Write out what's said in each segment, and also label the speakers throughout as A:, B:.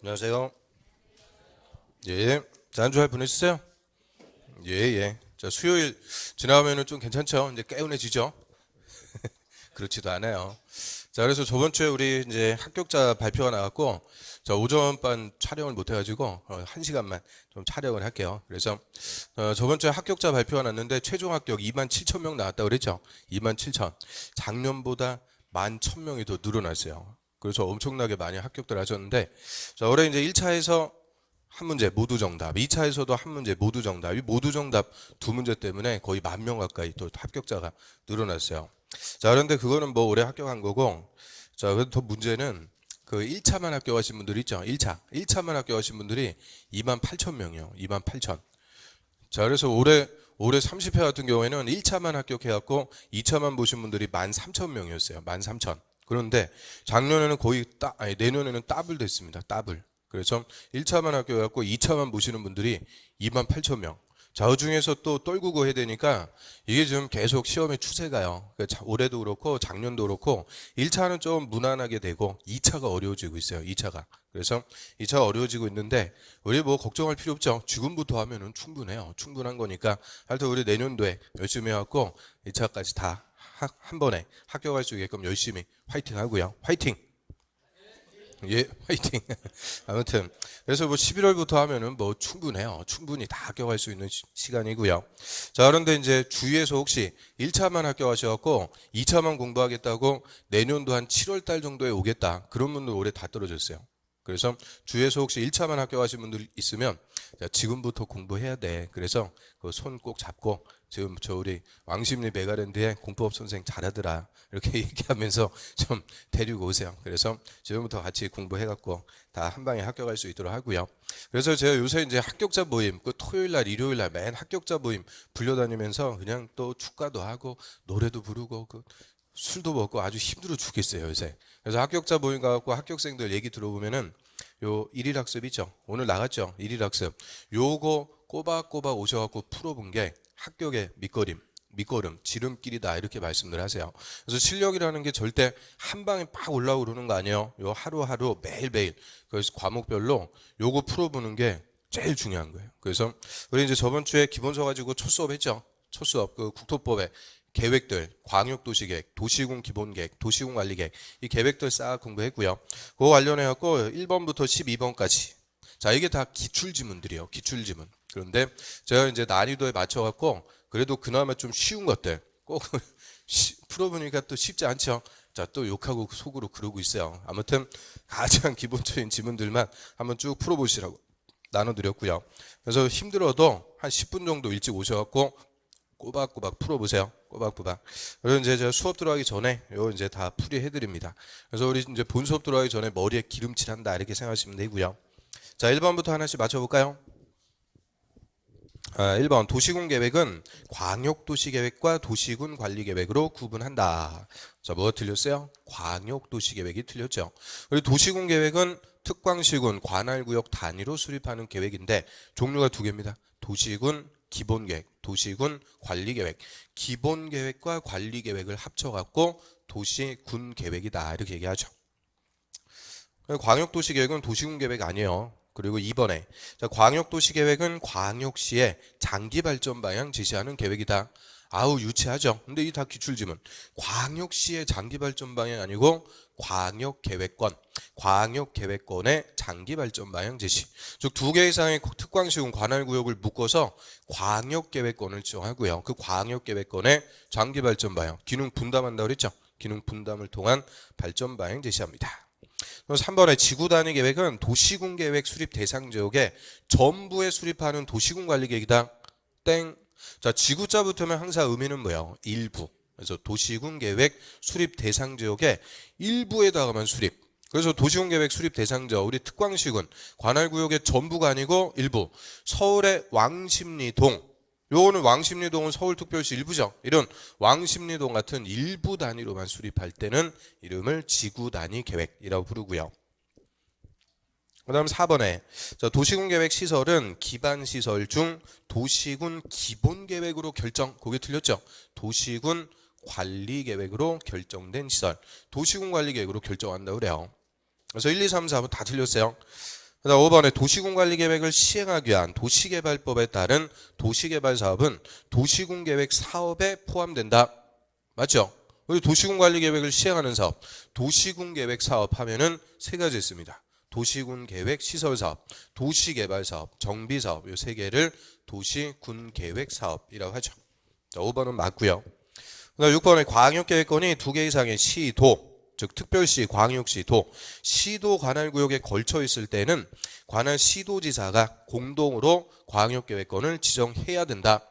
A: 안녕하세요. 예. 자, 한 주 잘 보내셨어요? 예, 예. 자, 수요일 지나가면은 좀 괜찮죠? 이제 개운해지죠? 그렇지도 않아요. 자, 그래서 저번 주에 우리 이제 합격자 발표가 나왔고, 자, 오전반 촬영을 못 해가지고, 1시간만 좀 촬영을 할게요. 그래서, 저번 주에 합격자 발표가 났는데, 최종 합격 27,000명 나왔다고 그랬죠? 27,000. 작년보다 11,000명이 더 늘어났어요. 그래서 엄청나게 많이 합격들 하셨는데, 자, 올해 이제 1차에서 한 문제 모두 정답, 2차에서도 한 문제 모두 정답, 이 모두 정답 두 문제 때문에 거의 10,000명 가까이 또 합격자가 늘어났어요. 자, 그런데 그거는 뭐 올해 합격한 거고, 자, 그래도 더 문제는 그 1차만 합격하신 분들 있죠. 1차만 합격하신 분들이 28,000명이요. 28,000. 자, 그래서 올해 30회 같은 경우에는 1차만 합격해갖고 2차만 보신 분들이 13,000명이었어요. 13,000. 그런데 작년에는 거의 내년에는 더블 됐습니다. 더블. 그래서 1차만 합격해갖고 2차만 보시는 분들이 28,000명. 자, 그 중에서 또 떨구고 해야 되니까 이게 지금 계속 시험의 추세가요. 그러니까 올해도 그렇고 작년도 그렇고 1차는 좀 무난하게 되고 2차가 어려워지고 있어요. 2차가. 그래서 2차가 어려워지고 있는데 우리 뭐 걱정할 필요 없죠. 지금부터 하면은 충분해요. 충분한 거니까 하여튼 우리 내년도에 열심히 해갖고 2차까지 다 한 번에 합격할 수 있게끔 열심히 화이팅 하고요. 화이팅! 예, 화이팅. 아무튼 그래서 뭐 11월부터 하면은 뭐 충분해요. 충분히 다 합격할 수 있는 시간이고요. 자, 그런데 이제 주위에서 혹시 1차만 합격하셔갖고 2차만 공부하겠다고 내년도 한 7월 달 정도에 오겠다. 그런 분들 올해 다 떨어졌어요. 그래서 주위에서 혹시 1차만 합격하신 분들 있으면 자, 지금부터 공부해야 돼. 그래서 그 손 꼭 잡고 지금 저 우리 왕십리 메가랜드에 공법업 선생 잘하더라. 이렇게 얘기하면서 좀 데리고 오세요. 그래서 지금부터 같이 공부해갖고 다 한 방에 합격할 수 있도록 하고요. 그래서 제가 요새 이제 합격자 모임, 그 토요일 날, 일요일 날 맨 합격자 모임 불려다니면서 그냥 또 축가도 하고 노래도 부르고 그 술도 먹고 아주 힘들어 죽겠어요, 요새. 그래서 합격자 모임 가갖고 합격생들 얘기 들어보면은 요 일일 학습 있죠? 오늘 나갔죠? 일일 학습. 요거 꼬박꼬박 오셔갖고 풀어본 게 합격의 밑거름, 지름길이다 이렇게 말씀들 하세요. 그래서 실력이라는 게 절대 한 방에 팍 올라오고 그러는 거 아니에요. 요 하루하루 매일매일 그래서 과목별로 요거 풀어보는 게 제일 중요한 거예요. 그래서 우리 이제 저번 주에 기본서 가지고 첫 수업 했죠. 첫 수업 그 국토법에 계획들, 광역도시계획, 도시군 기본계획, 도시군 관리계획 이 계획들 싹 공부했고요. 그거 관련해 갖고 1번부터 12번까지 자, 이게 다 기출지문들이에요. 기출지문. 그런데 제가 이제 난이도에 맞춰 갖고 그래도 그나마 좀 쉬운 것들 꼭 풀어보니까 또 쉽지 않죠. 자, 또 욕하고 속으로 그러고 있어요. 아무튼 가장 기본적인 지문들만 한번 쭉 풀어보시라고 나눠드렸고요. 그래서 힘들어도 한 10분 정도 일찍 오셔갖고 꼬박꼬박 풀어보세요. 꼬박꼬박. 그리고 이제 제가 수업 들어가기 전에 요 이제 다 풀이해드립니다. 그래서 우리 이제 본 수업 들어가기 전에 머리에 기름칠한다 이렇게 생각하시면 되고요. 자, 1번부터 하나씩 맞춰볼까요? 1번 도시군 계획은 광역도시계획과 도시군 관리계획으로 구분한다. 자, 뭐가 틀렸어요? 광역도시계획이 틀렸죠. 그리고 도시군 계획은 특광시군 관할구역 단위로 수립하는 계획인데 종류가 두 개입니다. 도시군 기본계획, 도시군 관리계획. 기본계획과 관리계획을 합쳐갖고 도시군 계획이다 이렇게 얘기하죠. 광역도시계획은 도시군 계획 아니에요. 그리고 2번에 자, 광역도시계획은 광역시의 장기발전 방향 제시하는 계획이다. 아우 유치하죠. 근데 이 다 기출지문. 광역시의 장기발전 방향 아니고 광역계획권의 장기발전 방향 제시. 즉 두 개 이상의 특광시군 관할구역을 묶어서 광역계획권을 지정하고요. 그 광역계획권의 장기발전 방향, 기능 분담한다고 그랬죠. 기능 분담을 통한 발전 방향 제시합니다. 3번에 지구단위 계획은 도시군 계획 수립 대상 지역에 전부에 수립하는 도시군 관리 계획이다. 땡. 자, 지구자 붙으면 항상 의미는 뭐예요? 일부. 그래서 도시군 계획 수립 대상 지역에 일부에다가만 수립. 그래서 도시군 계획 수립 대상 지역 우리 특광시군 관할구역의 전부가 아니고 일부. 서울의 왕십리동 요거는 왕십리동은 서울특별시 일부죠. 이런 왕십리동 같은 일부 단위로만 수립할 때는 이름을 지구단위 계획이라고 부르고요. 그 다음 4번에 자, 도시군 계획 시설은 기반시설 중 도시군 기본계획으로 결정. 그게 틀렸죠. 도시군 관리계획으로 결정된 시설. 도시군 관리계획으로 결정한다고 그래요. 그래서 1, 2, 3, 4번 다 틀렸어요. 그다음 5번에 도시군관리계획을 시행하기 위한 도시개발법에 따른 도시개발사업은 도시군계획 사업에 포함된다. 맞죠? 우리 도시군관리계획을 시행하는 사업, 도시군계획 사업 하면은 세 가지 있습니다. 도시군계획 시설사업, 도시개발사업, 정비사업 이 세 개를 도시군계획사업이라고 하죠. 자, 5번은 맞고요. 그다음 6번에 광역계획권이 2개 이상의 시, 도, 즉 특별시, 광역시, 도, 시도 관할구역에 걸쳐 있을 때는 관할 시도지사가 공동으로 광역계획권을 지정해야 된다.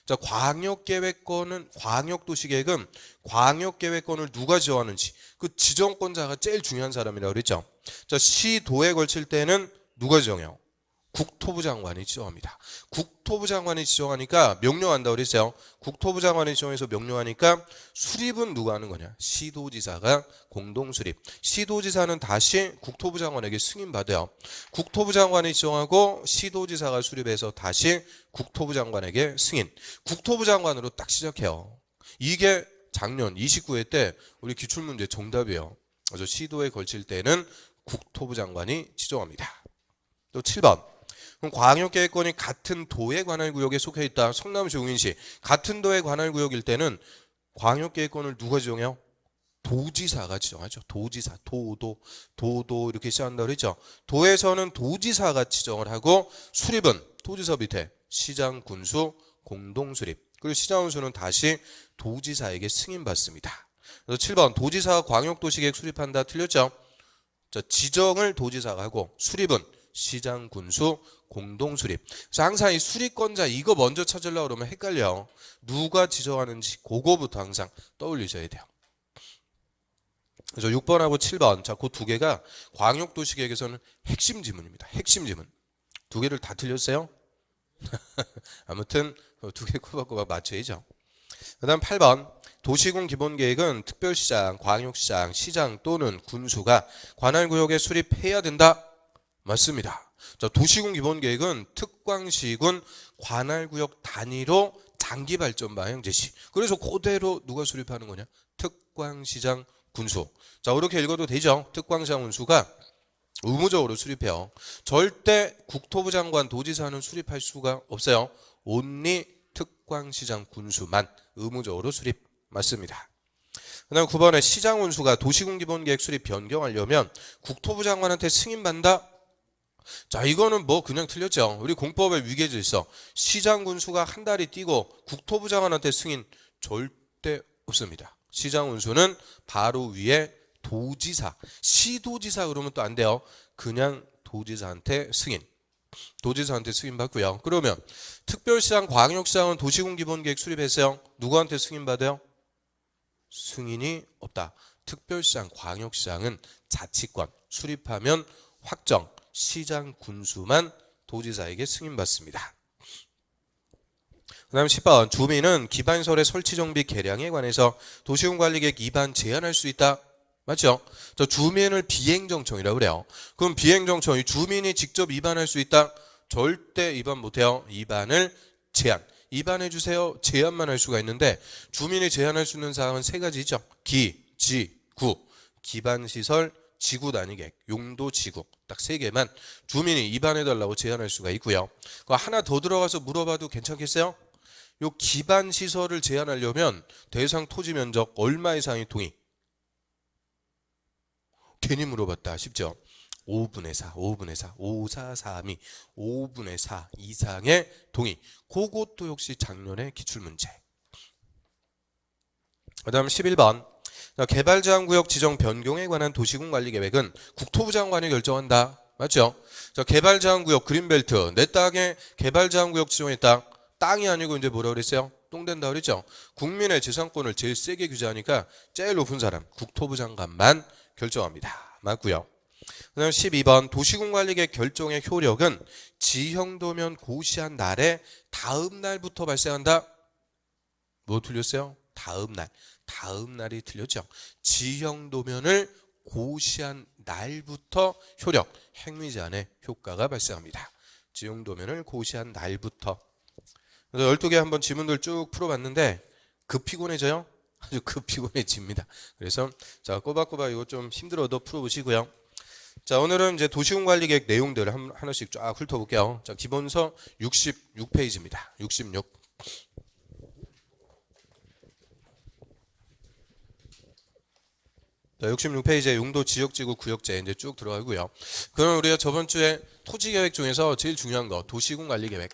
A: 자, 광역계획권은 광역도시계획은 광역계획권을 누가 지정하는지 그 지정권자가 제일 중요한 사람이라고 그랬죠. 자, 시도에 걸칠 때는 누가 지정해요? 국토부 장관이 지정합니다. 국토부 장관이 지정하니까 명령한다고 그랬어요. 국토부 장관이 지정해서 명령하니까 수립은 누가 하는 거냐? 시도지사가 공동 수립. 시도지사는 다시 국토부 장관에게 승인받아요. 국토부 장관이 지정하고 시도지사가 수립해서 다시 국토부 장관에게 승인. 국토부 장관으로 딱 시작해요. 이게 작년 29회 때 우리 기출문제 정답이에요. 그래서 시도에 걸칠 때는 국토부 장관이 지정합니다. 또 7번. 그럼 광역계획권이 같은 도에 관할 구역에 속해 있다. 성남시, 용인시 같은 도에 관할 구역일 때는 광역계획권을 누가 지정해요? 도지사가 지정하죠. 도지사, 도도 이렇게 시작한다고 그랬죠. 도에서는 도지사가 지정을 하고 수립은 도지사 밑에 시장, 군수, 공동 수립. 그리고 시장, 군수는 다시 도지사에게 승인받습니다. 그래서 7번 도지사가 광역도시계획 수립한다. 틀렸죠? 자, 지정을 도지사가 하고 수립은 시장, 군수, 공동 수립. 그래서 항상 이 수립권자 이거 먼저 찾으려고 그러면 헷갈려. 누가 지정하는지 그거부터 항상 떠올리셔야 돼요. 그래서 6번하고 7번 자, 그 두 개가 광역도시계획에서는 핵심 지문입니다. 핵심 지문. 두 개를 다 틀렸어요? 아무튼 두 개 꼬박꼬박 맞춰야죠. 그 다음 8번 도시군 기본계획은 특별시장, 광역시장, 시장 또는 군수가 관할구역에 수립해야 된다. 맞습니다. 자, 도시군 기본계획은 특광시군 관할구역 단위로 장기발전 방향 제시. 그래서 그대로 누가 수립하는 거냐? 특광시장, 군수. 자, 이렇게 읽어도 되죠. 특광시장, 군수가 의무적으로 수립해요. 절대 국토부 장관, 도지사는 수립할 수가 없어요. 온리 특광시장, 군수만 의무적으로 수립. 맞습니다. 그 다음 9번에 시장, 군수가 도시군 기본계획 수립 변경하려면 국토부 장관한테 승인받는다. 자, 이거는 뭐 그냥 틀렸죠. 우리 공법에 위계져 있어. 시장, 군수가 한 달이 뛰고 국토부 장관한테 승인 절대 없습니다. 시장, 군수는 바로 위에 도지사, 시도지사 그러면 또 안 돼요. 그냥 도지사한테 승인. 도지사한테 승인 받고요. 그러면 특별시장, 광역시장은 도시군 기본계획 수립했어요. 누구한테 승인 받아요? 승인이 없다. 특별시장, 광역시장은 자치권 수립하면 확정. 시장, 군수만 도지사에게 승인받습니다. 그 다음 10번 주민은 기반시설의 설치 정비 개량에 관해서 도시군관리계획 위반 제한할 수 있다. 맞죠? 저 주민을 비행정청이라고 그래요. 그럼 비행정청이 주민이 직접 위반할 수 있다? 절대 위반 못해요. 위반을 제한. 위반해 주세요. 제한만 할 수가 있는데 주민이 제한할 수 있는 사항은 세 가지 있죠. 기, 지, 구. 기반시설 지구 단위계획, 용도 지구 딱 세 개만 주민이 위반해달라고 제한할 수가 있고요. 그거 하나 더 들어가서 물어봐도 괜찮겠어요? 요 기반 시설을 제한하려면 대상 토지 면적 얼마 이상의 동의? 괜히 물어봤다 싶죠? 5분의 4, 5분의 4, 5, 4, 3이 5분의 4 이상의 동의. 그것도 역시 작년의 기출문제. 그 다음 11번 개발제한구역 지정 변경에 관한 도시군관리계획은 국토부 장관이 결정한다. 맞죠? 자, 개발제한구역 그린벨트 내 땅에 개발제한구역 지정했다. 땅이 아니고 이제 뭐라 그랬어요? 똥 된다 그랬죠? 국민의 재산권을 제일 세게 규제하니까 제일 높은 사람 국토부 장관만 결정합니다. 맞고요. 그 다음 12번 도시군관리계획 결정의 효력은 지형도면 고시한 날에 다음 날부터 발생한다. 뭐 틀렸어요? 다음 날. 다음 날이 틀렸죠. 지형도면을 고시한 날부터 효력, 행위제한의 효과가 발생합니다. 지형도면을 고시한 날부터. 그래서 12개 한번 지문들 쭉 풀어봤는데 급 피곤해져요? 아주 급 피곤해집니다. 그래서 자 꼬박꼬박 이거 좀 힘들어도 풀어보시고요. 자, 오늘은 이제 도시군관리계획 내용들을 하나씩 쫙 훑어볼게요. 자, 기본서 66페이지입니다. 66. 자, 66페이지에 용도 지역지구 구역제 이제 쭉 들어가고요. 그럼 우리가 저번 주에 토지계획 중에서 제일 중요한 거 도시군관리계획.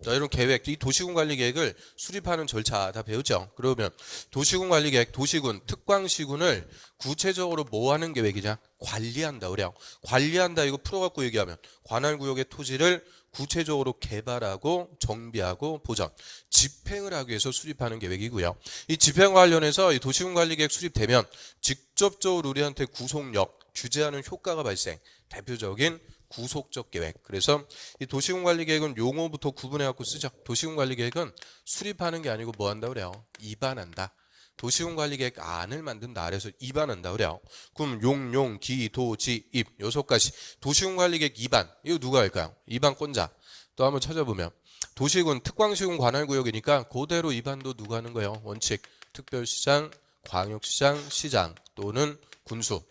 A: 자, 이런 계획, 이 도시군관리계획을 수립하는 절차 다 배웠죠. 그러면 도시군관리계획, 도시군, 특광시군을 구체적으로 뭐 하는 계획이냐? 관리한다 그래요. 관리한다 이거 풀어갖고 얘기하면 관할구역의 토지를 구체적으로 개발하고 정비하고 보전, 집행을 하기 위해서 수립하는 계획이고요. 이 집행과 관련해서 이 도시군관리계획 수립되면 직접적으로 우리한테 구속력, 규제하는 효과가 발생. 대표적인 구속적 계획. 그래서 이 도시군관리계획은 용어부터 구분해갖고 쓰죠. 도시군관리계획은 수립하는 게 아니고 뭐 한다 그래요? 입안한다. 도시군관리계획 안을 만든다. 그래서 입안한다 그래요. 그럼 용, 기, 도, 지, 입 6가지. 도시군관리계획 입안. 이거 누가 할까요? 입안권자. 또 한번 찾아보면 도시군, 특광시군 관할구역이니까 그대로 입안도 누가 하는 거예요? 원칙, 특별시장, 광역시장, 시장 또는 군수.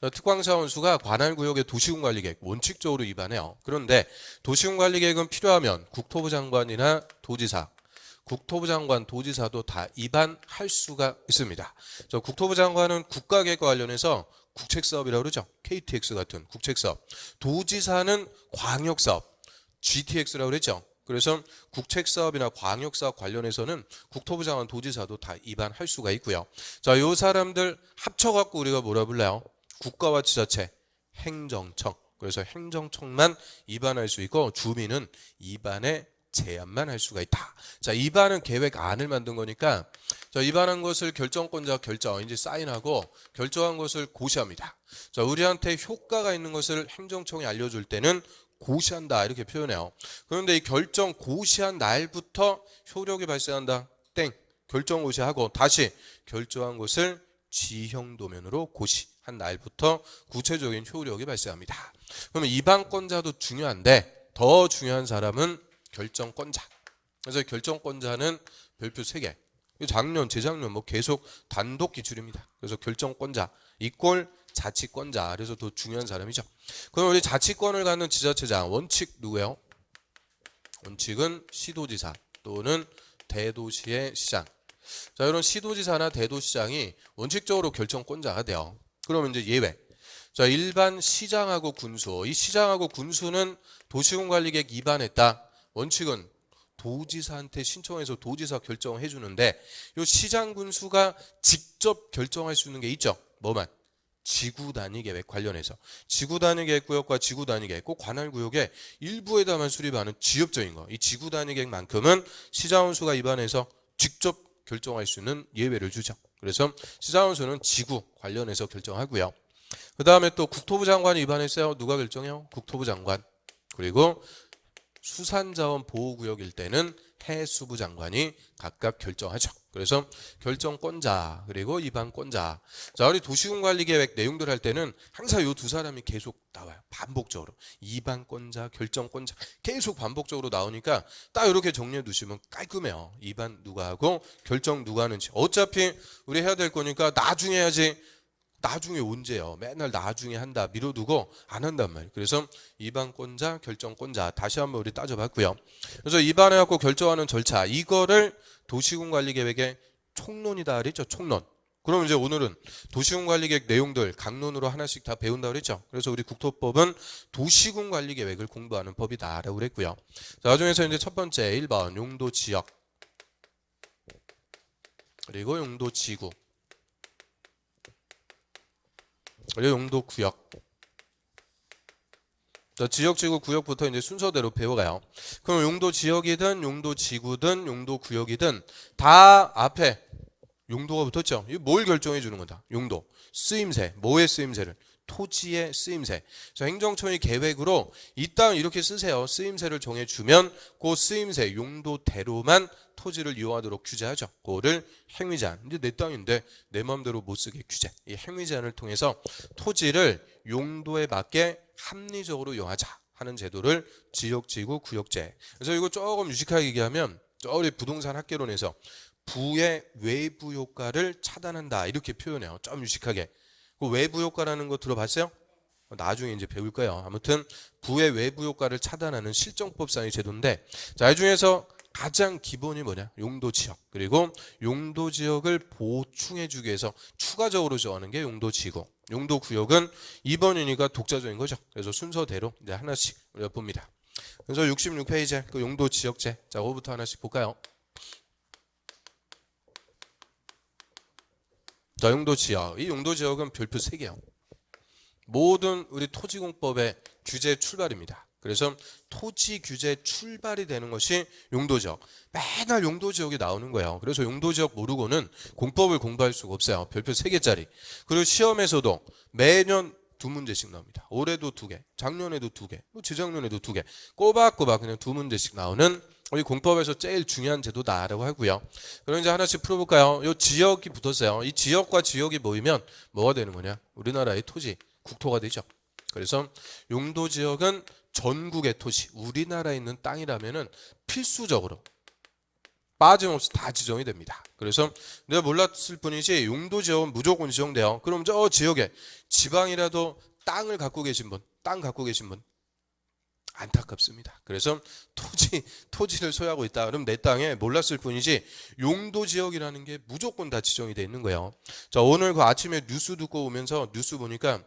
A: 특광사원수가 관할구역의 도시군관리계획 원칙적으로 위반해요. 그런데 도시군관리계획은 필요하면 국토부 장관이나 도지사, 국토부 장관, 도지사도 다 위반할 수가 있습니다. 국토부 장관은 국가계획과 관련해서 국책사업이라고 그러죠. KTX 같은 국책사업. 도지사는 광역사업, GTX라고 그랬죠. 그래서 국책사업이나 광역사업 관련해서는 국토부 장관, 도지사도 다 위반할 수가 있고요. 자, 요 사람들 합쳐갖고 우리가 뭐라 불러요? 국가와 지자체, 행정청. 그래서 행정청만 입안할 수 있고 주민은 입안에 제한만 할 수가 있다. 자, 입안은 계획안을 만든 거니까 자, 입안한 것을 결정권자 결정 이제 사인하고 결정한 것을 고시합니다. 자, 우리한테 효과가 있는 것을 행정청이 알려줄 때는 고시한다 이렇게 표현해요. 그런데 이 결정 고시한 날부터 효력이 발생한다. 땡. 결정 고시하고 다시 결정한 것을 지형도면으로 고시한 날부터 구체적인 효력이 발생합니다. 그러면 입안권자도 중요한데 더 중요한 사람은 결정권자. 그래서 결정권자는 별표 3개. 작년, 재작년 뭐 계속 단독 기출입니다. 그래서 결정권자 이꼴 자치권자. 그래서 더 중요한 사람이죠. 그럼 우리 자치권을 갖는 지자체장 원칙 누구예요? 원칙은 시도지사 또는 대도시의 시장. 자, 이런 시도지사나 대도시장이 원칙적으로 결정권자가 돼요. 그러면 이제 예외. 자, 일반 시장하고 군수. 이 시장하고 군수는 도시군관리계획 위반했다. 원칙은 도지사한테 신청해서 도지사 결정을 해주는데 이 시장 군수가 직접 결정할 수 있는 게 있죠. 뭐만? 지구단위계획 관련해서 지구단위계획구역과 지구단위계획 꼭 관할구역의 일부에다만 수립하는 지역적인 거. 이 지구단위계획만큼은 시장군수가 위반해서 직접 결정할 수 있는 예외를 주죠. 그래서 시장군수는 지구 관련해서 결정하고요. 그 다음에 또 국토부 장관이 위반했어요. 누가 결정해요? 국토부 장관. 그리고 수산자원 보호구역일 때는 해수부 장관이 각각 결정하죠. 그래서 결정권자 그리고 위반권자. 자, 우리 도시군관리계획 내용들 할 때는 항상 이 두 사람이 계속 나와요. 반복적으로. 위반권자, 결정권자 계속 반복적으로 나오니까 딱 이렇게 정리해 두시면 깔끔해요. 위반 누가 하고 결정 누가 하는지. 어차피 우리 해야 될 거니까 나중에 해야지. 나중에 언제요? 맨날 나중에 한다 미뤄두고 안 한단 말이에요. 그래서 위반권자, 결정권자 다시 한번 우리 따져봤고요. 그래서 위반해갖고 결정하는 절차 이거를 도시군관리계획의 총론이다 그랬죠. 총론. 그럼 이제 오늘은 도시군관리계획 내용들 강론으로 하나씩 다 배운다 그랬죠. 그래서 우리 국토법은 도시군관리계획을 공부하는 법이다라고 그랬고요. 자, 그중에서 이제 첫 번째 1번 용도지역 그리고 용도지구 그리고 용도구역. 지역지구 구역부터 이제 순서대로 배워가요. 그럼 용도지역이든 용도지구든 용도구역이든 다 앞에 용도가 붙었죠. 이거 뭘 결정해 주는 거다. 용도. 쓰임새. 뭐의 쓰임새를? 토지의 쓰임새. 자, 행정청이 계획으로 이 땅 이렇게 쓰세요. 쓰임새를 정해주면 그 쓰임새 용도대로만 토지를 이용하도록 규제하죠. 그거를 행위제한. 이제 내 땅인데 내 마음대로 못 쓰게 규제. 이 행위제한을 통해서 토지를 용도에 맞게 합리적으로 이용하자 하는 제도를 지역지구 구역제. 그래서 이거 조금 유식하게 얘기하면 저 우리 부동산 학개론에서 부의 외부 효과를 차단한다 이렇게 표현해요. 좀 유식하게. 그 외부 효과라는 거 들어봤어요? 나중에 이제 배울 거예요. 아무튼 부의 외부 효과를 차단하는 실정법상의 제도인데, 자, 이 중에서 가장 기본이 뭐냐? 용도 지역. 그리고 용도 지역을 보충해 주기 위해서 추가적으로 정하는 게 용도 지구. 용도 구역은 2번 유니가 독자적인 거죠. 그래서 순서대로 이제 하나씩 엿봅니다. 그래서 66페이지 그 용도 지역제. 자, 그거부터 하나씩 볼까요? 자, 용도 지역. 이 용도 지역은 별표 3개요. 모든 우리 토지공법의 규제 출발입니다. 그래서 토지 규제 출발이 되는 것이 용도지역. 맨날 용도지역이 나오는 거예요. 그래서 용도지역 모르고는 공법을 공부할 수가 없어요. 별표 3개짜리. 그리고 시험에서도 매년 2문제씩 나옵니다. 올해도 2개, 작년에도 2개, 재작년에도 2개. 꼬박꼬박 그냥 2문제씩 나오는 우리 공법에서 제일 중요한 제도다라고 하고요. 그럼 이제 하나씩 풀어볼까요? 이 지역이 붙었어요. 이 지역과 지역이 모이면 뭐가 되는 거냐? 우리나라의 토지, 국토가 되죠. 그래서 용도 지역은 전국의 토지, 우리나라에 있는 땅이라면은 필수적으로 빠짐없이 다 지정이 됩니다. 그래서 내가 몰랐을 뿐이지 용도 지역은 무조건 지정돼요. 그럼 저 지역에 지방이라도 땅을 갖고 계신 분, 땅 갖고 계신 분 안타깝습니다. 그래서 토지를 소유하고 있다. 그럼 내 땅에 몰랐을 뿐이지 용도 지역이라는 게 무조건 다 지정이 돼 있는 거예요. 자, 오늘 그 아침에 뉴스 듣고 오면서 뉴스 보니까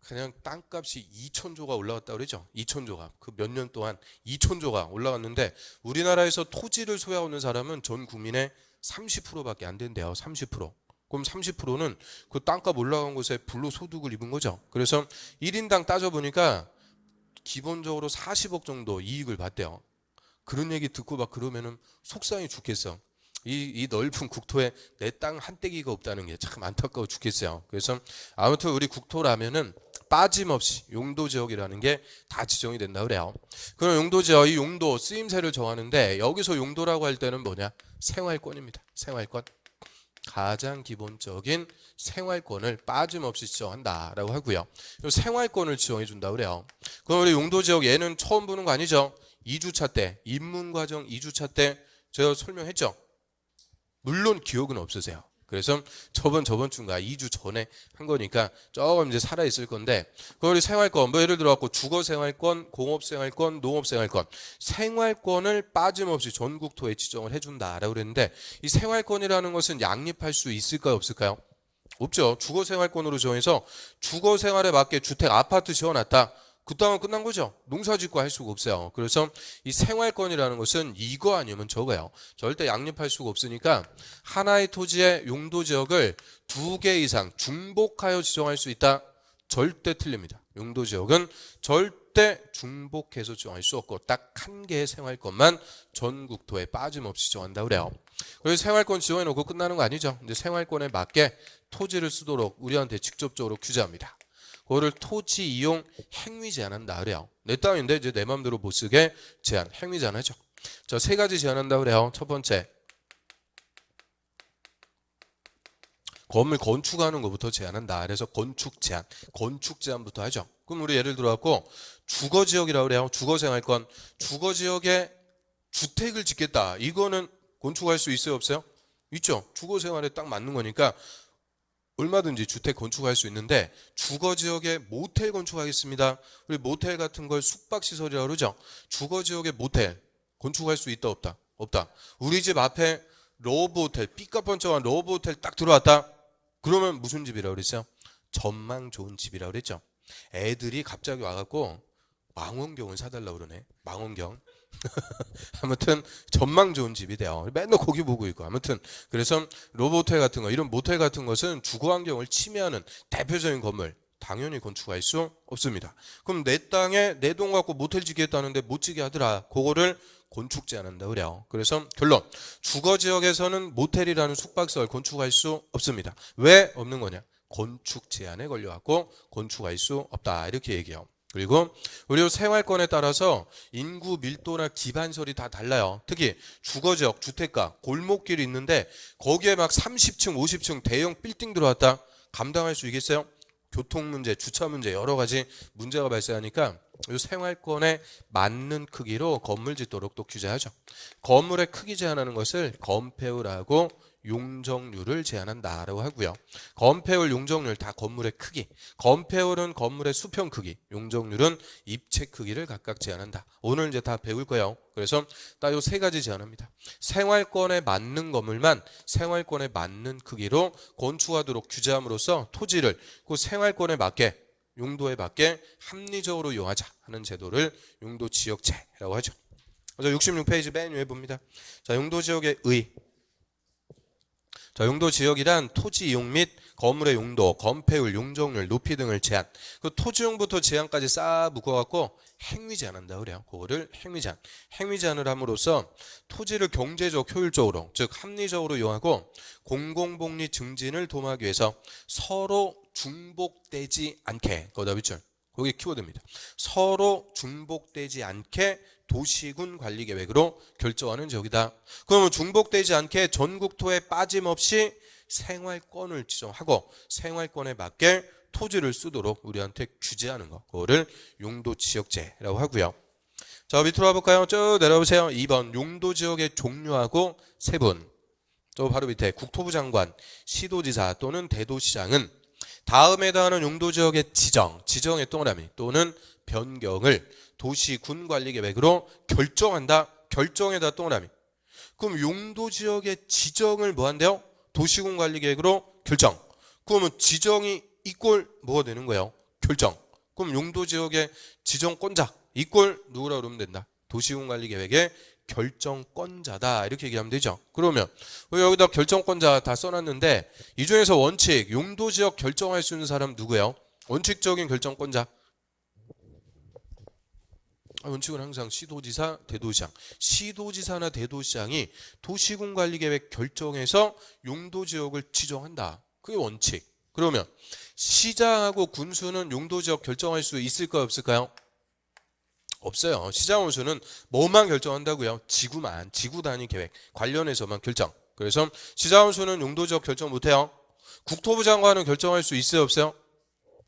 A: 그냥 땅값이 2천조가 올라갔다 그러죠. 2천조가. 그 몇 년 동안 2천조가 올라갔는데 우리나라에서 토지를 소유하고 있는 사람은 전 국민의 30%밖에 안 된대요. 30%. 그럼 30%는 그 땅값 올라간 곳에 불로소득을 입은 거죠. 그래서 1인당 따져보니까 기본적으로 40억 정도 이익을 봤대요. 그런 얘기 듣고 막 그러면은 속상해 죽겠어. 이 넓은 국토에 내 땅 한 떼기가 없다는 게 참 안타까워 죽겠어요. 그래서 아무튼 우리 국토라면은 빠짐없이 용도 지역이라는 게 다 지정이 된다 그래요. 그럼 용도 지역, 이 용도 쓰임새를 정하는데 여기서 용도라고 할 때는 뭐냐? 생활권입니다. 생활권. 가장 기본적인 생활권을 빠짐없이 지정한다라고 하고요. 이 생활권을 지정해 준다 그래요. 그럼 우리 용도 지역 얘는 처음 보는 거 아니죠? 2주차 때, 입문과정 2주차 때 제가 설명했죠. 물론 기억은 없으세요. 그래서 저번 주인가 2주 전에 한 거니까 조금 이제 살아 있을 건데, 그 우리 생활권 뭐 예를 들어 갖고 주거 생활권, 공업 생활권, 농업 생활권, 생활권을 빠짐없이 전국토에 지정을 해준다라고 그랬는데, 이 생활권이라는 것은 양립할 수 있을까요, 없을까요? 없죠. 주거 생활권으로 정해서 주거 생활에 맞게 주택, 아파트 지어놨다. 그 땅은 끝난 거죠. 농사 짓고 할 수가 없어요. 그래서 이 생활권이라는 것은 이거 아니면 저거예요. 절대 양립할 수가 없으니까 하나의 토지의 용도 지역을 2개 이상 중복하여 지정할 수 있다. 절대 틀립니다. 용도 지역은 절대 중복해서 지정할 수 없고 딱 한 개의 생활권만 전국토에 빠짐없이 지정한다 그래요. 그래서 생활권 지정해 놓고 끝나는 거 아니죠. 근데 생활권에 맞게 토지를 쓰도록 우리한테 직접적으로 규제합니다. 그거를 토지 이용 행위 제한한다 그래요. 내 땅인데 이제 내 마음대로 못 쓰게 제한, 행위 제한하죠. 자, 3가지 제한한다 그래요. 첫 번째, 건물 건축하는 것부터 제한한다. 그래서 건축 제한부터 하죠. 그럼 우리 예를 들어 갖고 주거 지역이라고 그래요. 주거 생활권, 주거 지역에 주택을 짓겠다. 이거는 건축할 수 있어요, 없어요? 있죠. 주거 생활에 딱 맞는 거니까 얼마든지 주택 건축할 수 있는데, 주거 지역에 모텔 건축하겠습니다. 우리 모텔 같은 걸 숙박시설이라고 그러죠. 주거 지역에 모텔 건축할 수 있다, 없다? 없다. 우리 집 앞에 러브호텔, 삐까뻔쩍한 러브호텔 딱 들어왔다. 그러면 무슨 집이라고 그랬어요? 전망 좋은 집이라고 그랬죠. 애들이 갑자기 와갖고 망원경을 사달라고 그러네. 망원경. 아무튼 전망 좋은 집이 돼요. 맨날 거기 보고 있고. 아무튼 그래서 로보호텔 같은 거, 이런 모텔 같은 것은 주거 환경을 침해하는 대표적인 건물, 당연히 건축할 수 없습니다. 그럼 내 땅에 내 돈 갖고 모텔 짓겠다는데 못 지게 하더라. 그거를 건축 제한한다 그래요. 그래서 결론, 주거 지역에서는 모텔이라는 숙박시설 건축할 수 없습니다. 왜 없는 거냐? 건축 제한에 걸려갖고 건축할 수 없다, 이렇게 얘기해요. 그리고 우리 생활권에 따라서 인구 밀도나 기반설이 다 달라요. 특히 주거지역, 주택가, 골목길이 있는데 거기에 막 30층, 50층 대형 빌딩 들어왔다. 감당할 수 있겠어요? 교통 문제, 주차 문제, 여러 가지 문제가 발생하니까 이 생활권에 맞는 크기로 건물 짓도록 또 규제하죠. 건물의 크기 제한하는 것을 건폐율하고 용적률을 제한한다라고 하고요. 건폐율, 용적률 다 건물의 크기. 건폐율은 건물의 수평 크기, 용적률은 입체 크기를 각각 제한한다. 오늘 이제 다 배울 거예요. 그래서 딱 요 세 가지 제한합니다. 생활권에 맞는 건물만 생활권에 맞는 크기로 건축하도록 규제함으로써 토지를 그 생활권에 맞게 용도에 맞게 합리적으로 이용하자 하는 제도를 용도지역제라고 하죠. 그래서 66페이지 맨 위에 봅니다. 자, 용도지역의 의. 자, 용도지역이란 토지 이용 및 건물의 용도, 건폐율, 용적률, 높이 등을 제한. 그 토지용부터 제한까지 싹 묶어갖고 행위 제한한다 그래요. 그거를 행위 제한. 행위 제한을 함으로써 토지를 경제적, 효율적으로, 즉 합리적으로 이용하고 공공복리 증진을 도모하기 위해서 서로 중복되지 않게, 거기다 밑줄. 거기 키워드입니다. 서로 중복되지 않게 도시군 관리 계획으로 결정하는 지역이다. 그러면 중복되지 않게 전국토에 빠짐없이 생활권을 지정하고 생활권에 맞게 토지를 쓰도록 우리한테 규제하는 거. 그거를 용도지역제라고 하고요. 자, 밑으로 가볼까요? 쭉 내려보세요. 2번 용도지역의 종류하고 세분. 또 바로 밑에 국토부 장관, 시도지사 또는 대도시장은 다음에 해당하는 용도지역의 지정의 동그라미 또는 변경을 도시군 관리 계획으로 결정한다. 결정에다 동그라미. 그럼 용도지역의 지정을 뭐 한대요? 도시군 관리 계획으로 결정. 그러면 지정이 이꼴 뭐가 되는 거예요? 결정. 그럼 용도지역의 지정권자 이꼴 누구라고 그러면 된다? 도시군 관리 계획의 결정권자다. 이렇게 얘기하면 되죠. 그러면 여기다 결정권자 다 써놨는데 이 중에서 원칙, 용도지역 결정할 수 있는 사람 누구예요? 원칙적인 결정권자. 원칙은 항상 시도지사, 대도시장. 시도지사나 대도시장이 도시군 관리계획 결정해서 용도지역을 지정한다. 그게 원칙. 그러면 시장하고 군수는 용도지역 결정할 수 있을까요? 없을까요? 없어요. 시장 군수는 뭐만 결정한다고요? 지구만, 지구 단위 계획 관련해서만 결정. 그래서 시장 군수는 용도지역 결정 못해요. 국토부 장관은 결정할 수 있어요? 없어요?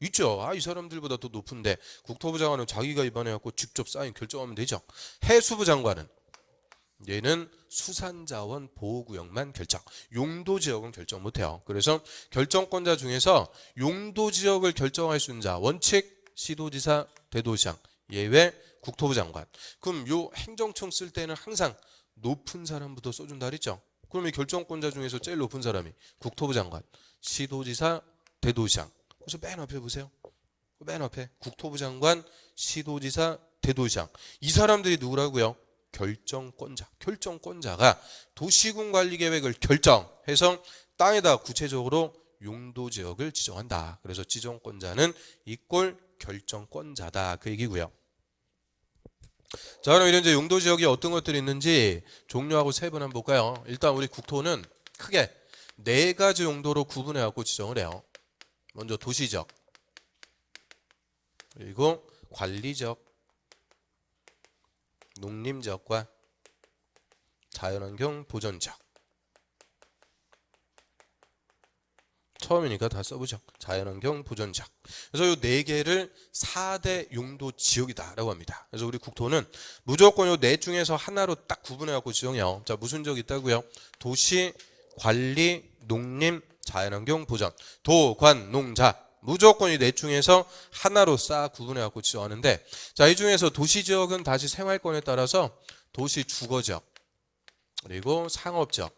A: 있죠. 이 사람들보다 더 높은데 국토부 장관은 자기가 입안해갖고 직접 사인 결정하면 되죠. 해수부 장관은 얘는 수산자원 보호구역만 결정. 용도지역은 결정 못해요. 그래서 결정권자 중에서 용도지역을 결정할 수 있는 자 원칙 시도지사, 대도시장 예외 국토부 장관. 그럼 요 행정청 쓸 때는 항상 높은 사람부터 써준다 그랬죠. 그럼 이 결정권자 중에서 제일 높은 사람이 국토부 장관, 시도지사, 대도시장. 그래서 맨 앞에 보세요. 맨 앞에 국토부 장관, 시도지사, 대도시장. 이 사람들이 누구라고요? 결정권자. 결정권자가 도시군 관리 계획을 결정해서 땅에다 구체적으로 용도지역을 지정한다. 그래서 지정권자는 이꼴 결정권자다. 그 얘기고요. 자, 그럼 이런 이제 용도지역이 어떤 것들이 있는지 종류하고 세분 한번 볼까요? 일단 우리 국토는 크게 네 가지 용도로 구분해 갖고 지정을 해요. 먼저 도시적, 그리고 관리적, 농림적과 자연환경 보전적. 처음이니까 다 써보죠. 자연환경 보전적. 그래서 이 네 개를 4대 용도 지역이다라고 합니다. 그래서 우리 국토는 무조건 이 네 중에서 하나로 딱 구분해갖고 지정해요. 자, 무슨 적 있다고요? 도시, 관리, 농림, 자연환경 보전. 도, 관, 농, 자. 무조건 이 네 중에서 하나로 싹 구분해갖고 지정하는데, 자, 이 중에서 도시지역은 다시 생활권에 따라서 도시 주거지역, 그리고 상업지역,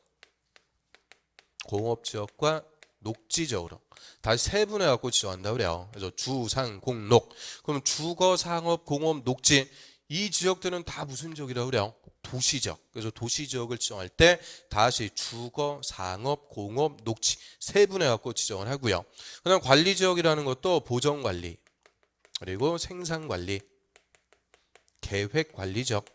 A: 공업지역과 녹지적으로 다시 세분해 갖고 지정한다 그래요. 그래서 주, 상, 공, 녹. 그럼 주거, 상업, 공업, 녹지 이 지역들은 다 무슨 지역이라고 그래요? 도시지역. 그래서 도시지역을 지정할 때 다시 주거, 상업, 공업, 녹지 세분해 갖고 지정을 하고요. 그다음 관리지역이라는 것도 보전관리, 그리고 생산관리, 계획관리지역,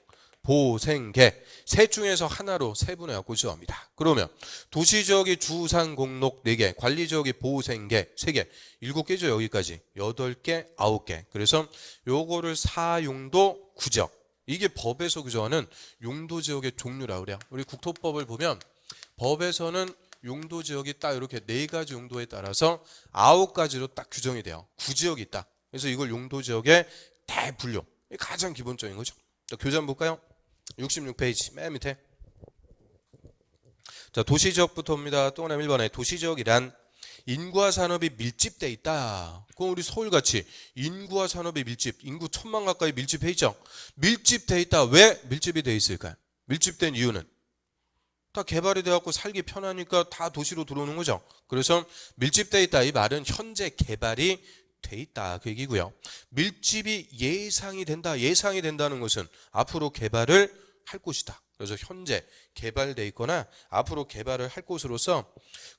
A: 보생계 셋 중에서 하나로 세분해 갖고 지정합니다. 그러면 도시지역이 주상공록 4개, 관리지역이 보생계 3개, 7개죠. 여기까지 8개, 9개. 그래서 요거를 사용도 구지역. 이게 법에서 규정하는 용도지역의 종류라고 그래요. 우리 국토법을 보면 법에서는 용도지역이 딱 이렇게 4가지 용도에 따라서 9가지로 딱 규정이 돼요. 구지역이 있다. 그래서 이걸 용도지역의 대분류. 이게 가장 기본적인 거죠. 자, 교재 한번 볼까요? 66페이지 맨 밑에. 자, 도시지역부터 옵니다. 동그라미 1번에 도시지역이란 인구와 산업이 밀집돼 있다. 그럼 우리 서울같이 인구와 산업이 밀집, 인구 1000만 가까이 밀집해 있죠. 밀집돼 있다. 왜 밀집이 돼 있을까요? 밀집된 이유는 다 개발이 돼갖고 살기 편하니까 다 도시로 들어오는 거죠. 그래서 밀집돼 있다. 이 말은 현재 개발이 돼 있다. 그 얘기고요. 밀집이 예상이 된다. 예상이 된다는 것은 앞으로 개발을 할 곳이다. 그래서 현재 개발돼 있거나 앞으로 개발을 할 곳으로서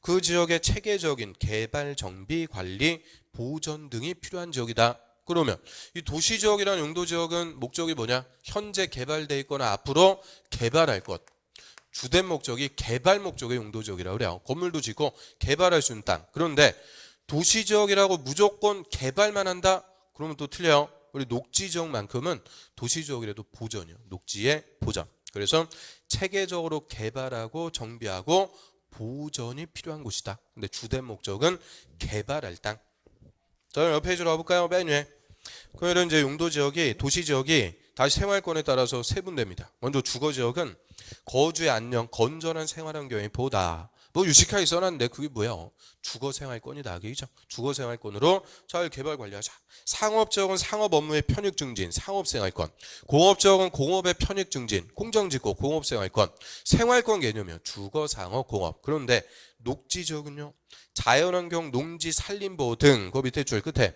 A: 그 지역의 체계적인 개발, 정비, 관리, 보전 등이 필요한 지역이다. 그러면 이 도시지역이라는 용도지역은 목적이 뭐냐? 현재 개발돼 있거나 앞으로 개발할 것. 주된 목적이 개발 목적의 용도지역이라고 그래요. 건물도 짓고 개발할 수 있는 땅. 그런데 도시지역이라고 무조건 개발만 한다? 그러면 또 틀려요. 우리 녹지지역만큼은 도시지역이라도 보전이요. 녹지의 보전. 그래서 체계적으로 개발하고 정비하고 보전이 필요한 곳이다. 근데 주된 목적은 개발할 땅. 자, 옆 페이지로 와볼까요? 맨 위에. 그러면 이제 용도지역이 도시지역이 다시 생활권에 따라서 세분됩니다. 먼저 주거지역은 거주의 안녕, 건전한 생활환경이 보다. 뭐 유식하게 써놨는데 그게 뭐야? 주거생활권이다. 그죠? 주거생활권으로 잘 개발 관리하자. 상업지역은 상업 업무의 편익 증진, 상업생활권. 공업지역은 공업의 편익 증진, 공장짓고 공업생활권. 생활권 개념이요. 주거, 상업, 공업. 그런데 녹지지역은요. 자연환경, 농지, 산림보호 등 그 밑에 줄 끝에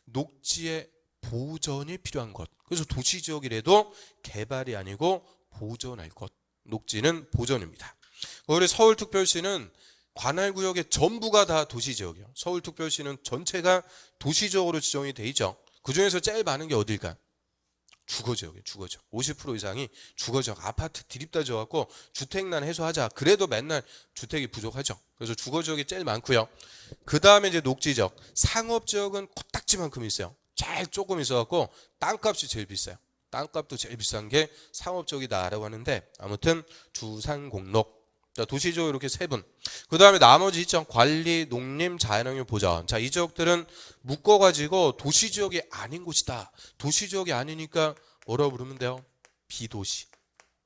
A: 녹지의 보전이 필요한 것. 그래서 도시지역이라도 개발이 아니고 보전할 것. 녹지는 보전입니다. 우리 서울특별시는 관할구역의 전부가 다 도시지역이에요. 서울특별시는 전체가 도시지역으로 지정이 돼 있죠. 그중에서 제일 많은 게 어딜까? 주거지역이에요. 주거지역. 50% 이상이 주거지역. 아파트 디립다 지어갖고 주택난 해소하자. 그래도 맨날 주택이 부족하죠. 그래서 주거지역이 제일 많고요. 그 다음에 이제 녹지지역. 상업지역은 코딱지만큼 있어요. 제일 조금 있어갖고 땅값이 제일 비싸요. 땅값도 제일 비싼 게 상업지역이다라고 하는데 아무튼 주상공록. 자, 도시지역 이렇게 세 분. 그 다음에 나머지 있죠. 관리, 농림, 자연환경 보전. 자, 이 지역들은 묶어가지고 도시지역이 아닌 곳이다. 도시지역이 아니니까 뭐라고 부르면 돼요? 비도시.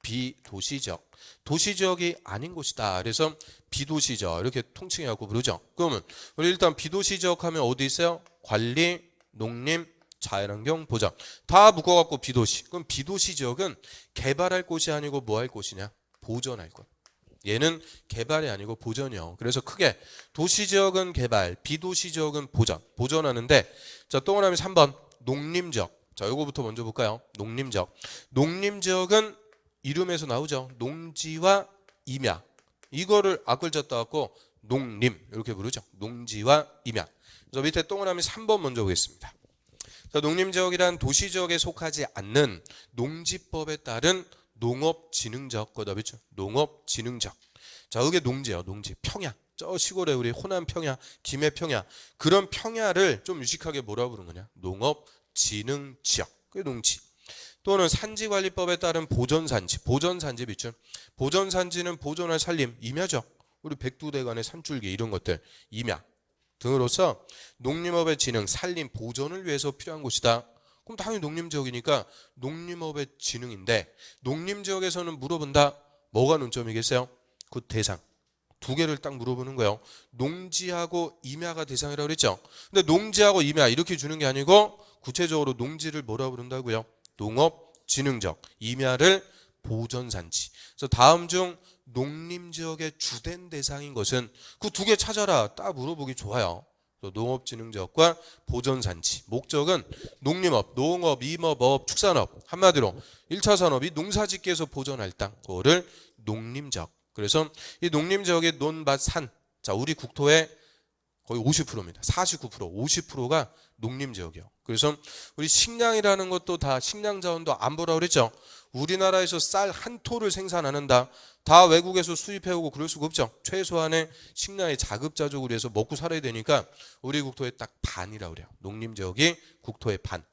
A: 비도시지역. 도시지역이 아닌 곳이다. 그래서 비도시지역 이렇게 통칭해갖고 부르죠. 그러면 우리 일단 비도시지역 하면 어디 있어요? 관리, 농림, 자연환경 보전. 다 묶어갖고 비도시. 그럼 비도시지역은 개발할 곳이 아니고 뭐 할 곳이냐? 보전할 곳. 얘는 개발이 아니고 보전이요. 그래서 크게 도시지역은 개발, 비도시지역은 보전. 보전하는데 자, 동그라미 3번 농림지역. 자, 요거부터 먼저 볼까요? 농림지역. 농림지역은 이름에서 나오죠. 농지와 임야. 이거를 앞글자 따갖고 농림 이렇게 부르죠. 농지와 임야. 그래서 밑에 동그라미 3번 먼저 보겠습니다. 자, 농림지역이란 도시지역에 속하지 않는 농지법에 따른 농업진흥지역, 거다비죠. 농업진흥지역. 자, 이게 농지예요. 농지. 평야. 저 시골에 우리 호남 평야, 김해 평야. 그런 평야를 좀 유식하게 뭐라고 부르는 거냐? 농업진흥지역. 그게 농지. 또는 산지관리법에 따른 보전산지. 보전산지 있죠. 보전산지는 보존할 산림, 임야죠. 우리 백두대간의 산줄기 이런 것들, 임야 등으로서 농림업의 진흥, 산림 보존을 위해서 필요한 곳이다. 그럼 당연히 농림지역이니까 농림업의 진흥인데 농림지역에서는 물어본다. 뭐가 논점이겠어요? 그 대상. 두 개를 딱 물어보는 거예요. 농지하고 임야가 대상이라고 그랬죠. 근데 농지하고 임야 이렇게 주는 게 아니고 구체적으로 농지를 뭐라고 부른다고요? 농업진흥지역. 임야를 보전산지. 그래서 다음 중 농림지역의 주된 대상인 것은 그 두 개 찾아라. 딱 물어보기 좋아요. 농업진흥지역과 보전산지. 목적은 농림업, 농업, 임업, 어업, 축산업. 한마디로 1차 산업이 농사짓기에서 보전할 땅. 그거를 농림지역. 그래서 이 농림지역의 논밭 산. 자, 우리 국토의 거의 50%입니다. 49%, 50%가 농림지역이에요. 그래서 우리 식량이라는 것도 다 식량자원도 안 보라고 그랬죠. 우리나라에서 쌀 한 토를 생산하는다. 다 외국에서 수입해오고 그럴 수가 없죠. 최소한의 식량의 자급자족을 위해서 먹고 살아야 되니까 우리 국토의 딱 반이라고 그래요. 농림지역이 국토의 반.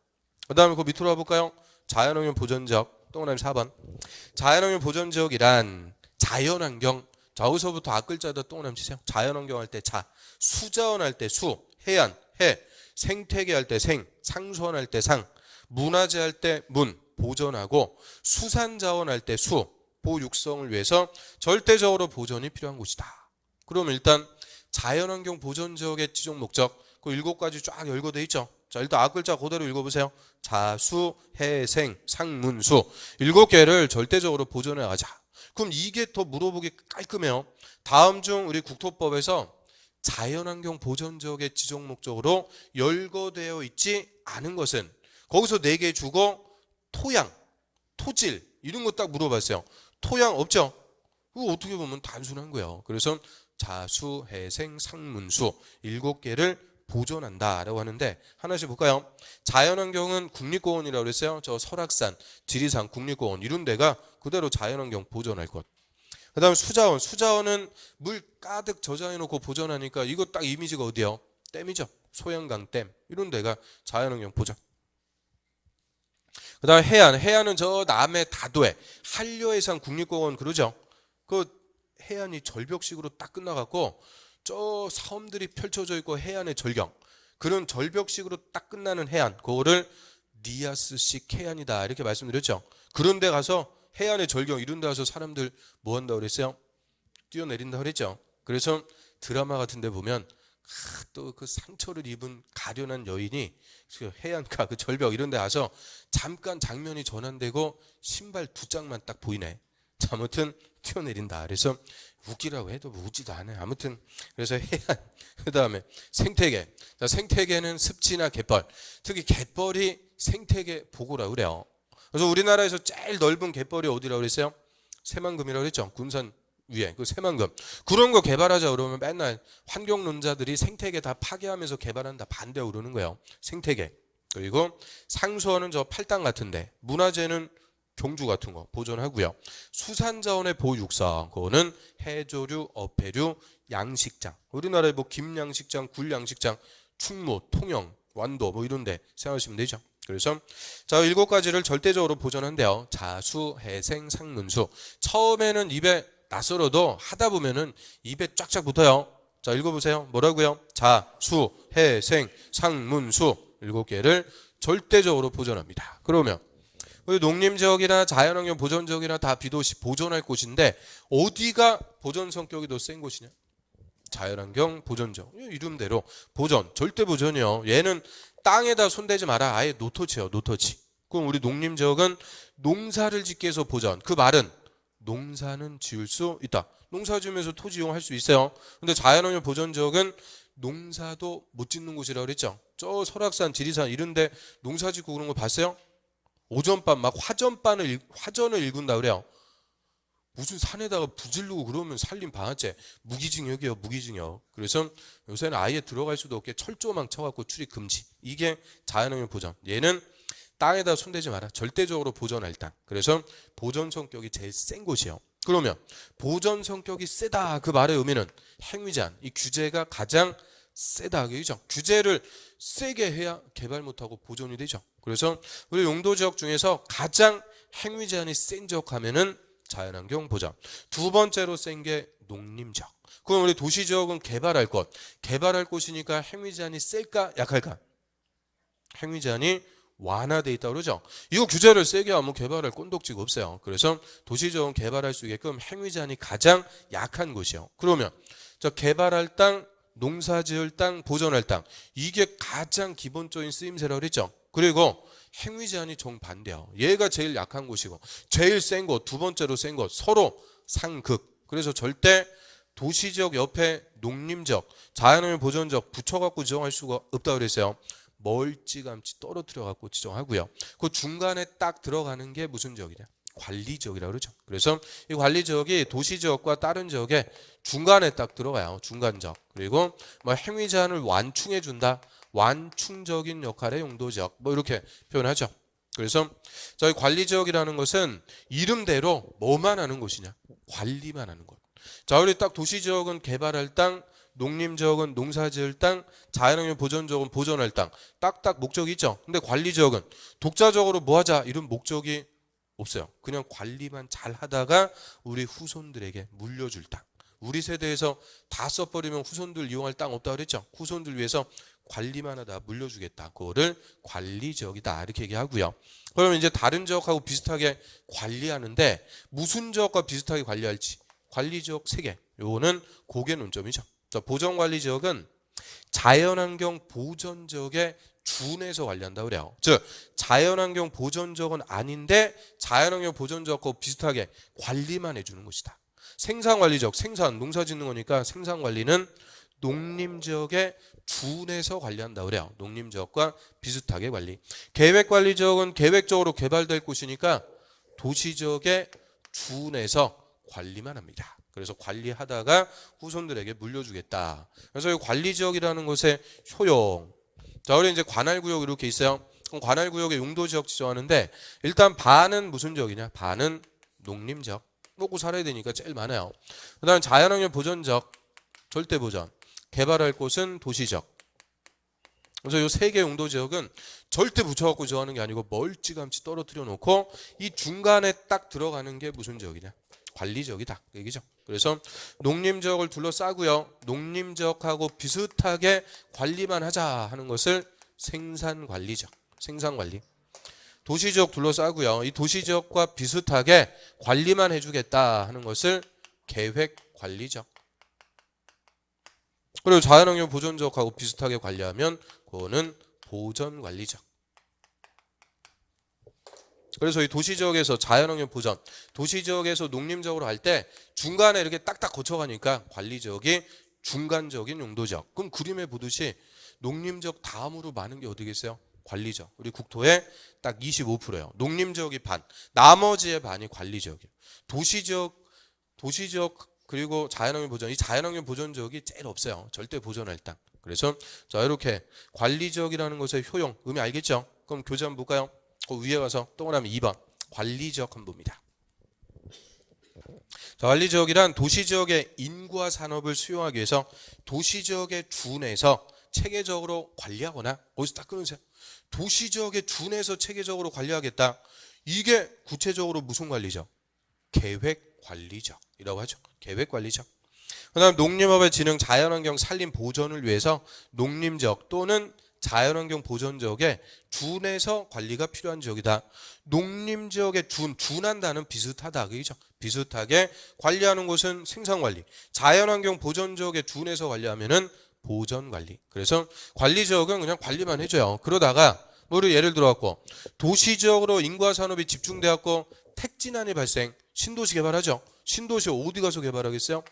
A: 그 다음에 그 밑으로 와볼까요? 자연환경 보전지역. 동그라미 4번. 자연환경 보전지역이란 자연환경. 자, 여기서부터 앞글자에다 동그라미 치세요. 자연환경 할 때 자, 수자원 할 때 수, 해안, 해, 생태계 할 때 생, 상수원 할 때 상, 문화재 할 때 문, 보전하고 수산자원 할 때 수, 보육성을 위해서 절대적으로 보전이 필요한 곳이다. 그럼 일단 자연환경 보전 지역의 지정 목적 그 7가지 쫙 열거돼 있죠. 자, 일단 앞글자 그대로 읽어보세요. 자수, 해생, 상문수 7개를 절대적으로 보전해 가자. 그럼 이게 더 물어보기 깔끔해요. 다음 중 우리 국토법에서 자연환경 보전 지역의 지정 목적으로 열거되어 있지 않은 것은 거기서 4개 주고 토양, 토질 이런 거 딱 물어봤어요. 토양 없죠? 그거 어떻게 보면 단순한 거예요. 그래서 자수, 해생, 상문수 7개를 보존한다라고 하는데 하나씩 볼까요? 자연환경은 국립공원이라고 그랬어요. 저 설악산, 지리산 국립공원 이런 데가 그대로 자연환경 보존할 것. 그 다음에 수자원, 수자원은 물 가득 저장해놓고 보존하니까 이거 딱 이미지가 어디요? 댐이죠. 소양강 댐 이런 데가 자연환경 보존. 그 다음에 해안, 해안은 저 남해 다도해 한려해상 국립공원 그러죠. 그 해안이 절벽식으로 딱 끝나갖고 저 섬들이 펼쳐져 있고 해안의 절경 그런 절벽식으로 딱 끝나는 해안 그거를 리아스식 해안이다 이렇게 말씀드렸죠. 그런 데 가서 해안의 절경 이런 데 가서 사람들 뭐 한다고 그랬어요? 뛰어내린다고 그랬죠. 그래서 드라마 같은 데 보면 또 그 상처를 입은 가련한 여인이 그 해안가 그 절벽 이런 데 가서 잠깐 장면이 전환되고 신발 2짝만 딱 보이네. 아무튼 튀어내린다. 그래서 웃기라고 해도 뭐 웃지도 않아요. 아무튼 그래서 해안 그 다음에 생태계. 자, 생태계는 습지나 갯벌. 특히 갯벌이 생태계 보고라고 그래요. 그래서 우리나라에서 제일 넓은 갯벌이 어디라고 그랬어요? 새만금이라고 그랬죠. 군산 위에 그 새만금. 그런 거 개발하자 그러면 맨날 환경론자들이 생태계 다 파괴하면서 개발한다 반대하고 그러는 거예요. 생태계. 그리고 상수원은 저 팔당 같은데 문화재는 경주 같은 거 보존하고요. 수산자원의 보육성 그거는 해조류, 어패류, 양식장. 우리나라에 뭐 김양식장, 굴양식장, 충무, 통영, 완도 뭐 이런 데 생각하시면 되죠. 그래서 자 7가지를 절대적으로 보존한대요. 자수, 해생, 상문수. 처음에는 입에 낯설어도 하다 보면은 입에 쫙쫙 붙어요. 자 읽어보세요. 뭐라고요? 자수, 해생, 상문수 7개를 절대적으로 보존합니다. 그러면 농림지역이나 자연환경 보존지역이나 다 비도시 보존할 곳인데 어디가 보존 성격이 더 센 곳이냐? 자연환경 보존지역. 이름대로 보존, 절대 보존이요. 얘는 땅에다 손대지 마라. 아예 노터치예요. 노터치. 그럼 우리 농림지역은 농사를 짓기 위해서 보존. 그 말은 농사는 지을 수 있다. 농사 지으면서 토지 이용할 수 있어요. 근데 자연환경 보존지역은 농사도 못 짓는 곳이라고 그랬죠. 저 설악산, 지리산 이런 데 농사 짓고 그런 거 봤어요? 오전밤 막 화전을 일군다 그래요. 무슨 산에다가 부질르고 그러면 산림 방아죄 무기징역이요. 무기징역. 그래서 요새는 아예 들어갈 수도 없게 철조망 쳐갖고 출입 금지. 이게 자연환경 보존. 얘는 땅에다 손대지 마라. 절대적으로 보존할 땅. 그래서 보존 성격이 제일 센 곳이에요. 그러면 보존 성격이 세다 그 말의 의미는 행위제한 이 규제가 가장 세다 그죠? 규제를 세게 해야 개발 못하고 보존이 되죠. 그래서 우리 용도지역 중에서 가장 행위제한이 센 지역 하면은 자연환경 보존. 두 번째로 센 게 농림지역. 그럼 우리 도시지역은 개발할 것. 개발할 곳이니까 행위제한이 셀까 약할까? 행위제한이 완화돼 있다고 그러죠. 이거 규제를 세게 하면 개발할 꼰독지가 없어요. 그래서 도시지역은 개발할 수 있게끔 행위제한이 가장 약한 곳이에요. 그러면 저 개발할 땅, 농사지을 땅, 보존할 땅 이게 가장 기본적인 쓰임새라고 그랬죠. 그리고 행위제한이 정반대예요. 얘가 제일 약한 곳이고 제일 센 곳, 두 번째로 센 곳 서로 상극. 그래서 절대 도시지역 옆에 농림지역, 자연환경 보존지역 붙여갖고 지정할 수가 없다고 그랬어요. 멀찌감치 떨어뜨려 갖고 지정하고요. 그 중간에 딱 들어가는 게 무슨 지역이냐? 관리지역이라고 그러죠. 그래서 이 관리지역이 도시지역과 다른 지역에 중간에 딱 들어가요. 중간지역. 그리고 뭐 행위제한을 완충해 준다. 완충적인 역할의 용도지역. 뭐 이렇게 표현하죠. 그래서 저희 관리지역이라는 것은 이름대로 뭐만 하는 곳이냐? 관리만 하는 곳. 자, 우리 딱 도시지역은 개발할 땅, 농림지역은 농사지을 땅, 자연환경 보존지역은 보존할 땅. 딱딱 목적이 있죠. 근데 관리지역은 독자적으로 뭐 하자 이런 목적이 없어요. 그냥 관리만 잘 하다가 우리 후손들에게 물려줄 땅. 우리 세대에서 다 써버리면 후손들 이용할 땅 없다고 그랬죠. 후손들 위해서 관리만 하다 물려주겠다. 그거를 관리지역이다. 이렇게 얘기하고요. 그러면 이제 다른 지역하고 비슷하게 관리하는데 무슨 지역과 비슷하게 관리할지 관리지역 3개. 요거는 고개 논점이죠. 보전관리지역은 자연환경 보전지역에 준해서 관리한다 그래요. 즉 자연환경 보전지역은 아닌데 자연환경 보전지역과 비슷하게 관리만 해주는 것이다. 생산관리지역, 생산, 농사 짓는 거니까 생산관리는 농림지역에 준해서 관리한다 그래요. 농림지역과 비슷하게 관리. 계획관리지역은 계획적으로 개발될 곳이니까 도시지역에 준해서 관리만 합니다. 그래서 관리하다가 후손들에게 물려주겠다. 그래서 이 관리지역이라는 것의 효용. 자, 우리 이제 관할구역 이렇게 있어요. 그럼 관할구역의 용도지역 지정하는데 일단 반은 무슨 지역이냐? 반은 농림지역. 먹고 살아야 되니까 제일 많아요. 그 다음 자연환경 보전지역, 절대보전. 개발할 곳은 도시지역. 그래서 이 3개 용도지역은 절대 붙여갖고 지정하는 게 아니고 멀찌감치 떨어뜨려 놓고 이 중간에 딱 들어가는 게 무슨 지역이냐? 관리지역이다. 그 얘기죠. 그래서 농림지역을 둘러싸고요. 농림지역하고 비슷하게 관리만 하자 하는 것을 생산관리지역. 생산관리. 도시지역 둘러싸고요. 이 도시지역과 비슷하게 관리만 해주겠다 하는 것을 계획관리지역. 그리고 자연환경 보전지역하고 비슷하게 관리하면 그거는 보전관리지역. 그래서 이 도시지역에서 자연환경 보전, 도시지역에서 농림지역으로 할 때 중간에 이렇게 딱딱 거쳐가니까 관리지역이 중간적인 용도지역. 그럼 그림에 보듯이 농림지역 다음으로 많은 게 어디겠어요? 관리지역. 우리 국토의 딱 25%예요. 농림지역이 반, 나머지의 반이 관리지역이에요. 도시지역 그리고 자연환경 보전. 이 자연환경 보전 지역이 제일 없어요. 절대 보전할 때. 그래서 자 이렇게 관리지역이라는 것의 효용, 의미 알겠죠? 그럼 교재 한번 볼까요? 그 위에 가서 동그라미 2번 관리지역 한번 봅니다. 자, 관리지역이란 도시지역의 인구와 산업을 수용하기 위해서 도시지역에 준해서 체계적으로 관리하거나 어디서 딱 끊으세요. 도시지역에 준해서 체계적으로 관리하겠다. 이게 구체적으로 무슨 관리죠? 계획관리지역이라고 하죠. 계획관리지역. 그 다음 농림업의 진흥, 자연환경 산림 보전을 위해서 농림지역 또는 자연환경 보전지역에 준해서 관리가 필요한 지역이다. 농림지역에 준한다는 비슷하다. 그죠? 비슷하게 관리하는 곳은 생산관리. 자연환경 보전지역에 준해서 관리하면은 보전관리. 그래서 관리지역은 그냥 관리만 해줘요. 그러다가 우리 예를 들어갖고 도시지역으로 인구와 산업이 집중돼갖고 택진환이 발생. 신도시 개발하죠. 신도시 어디 가서 개발하겠어요?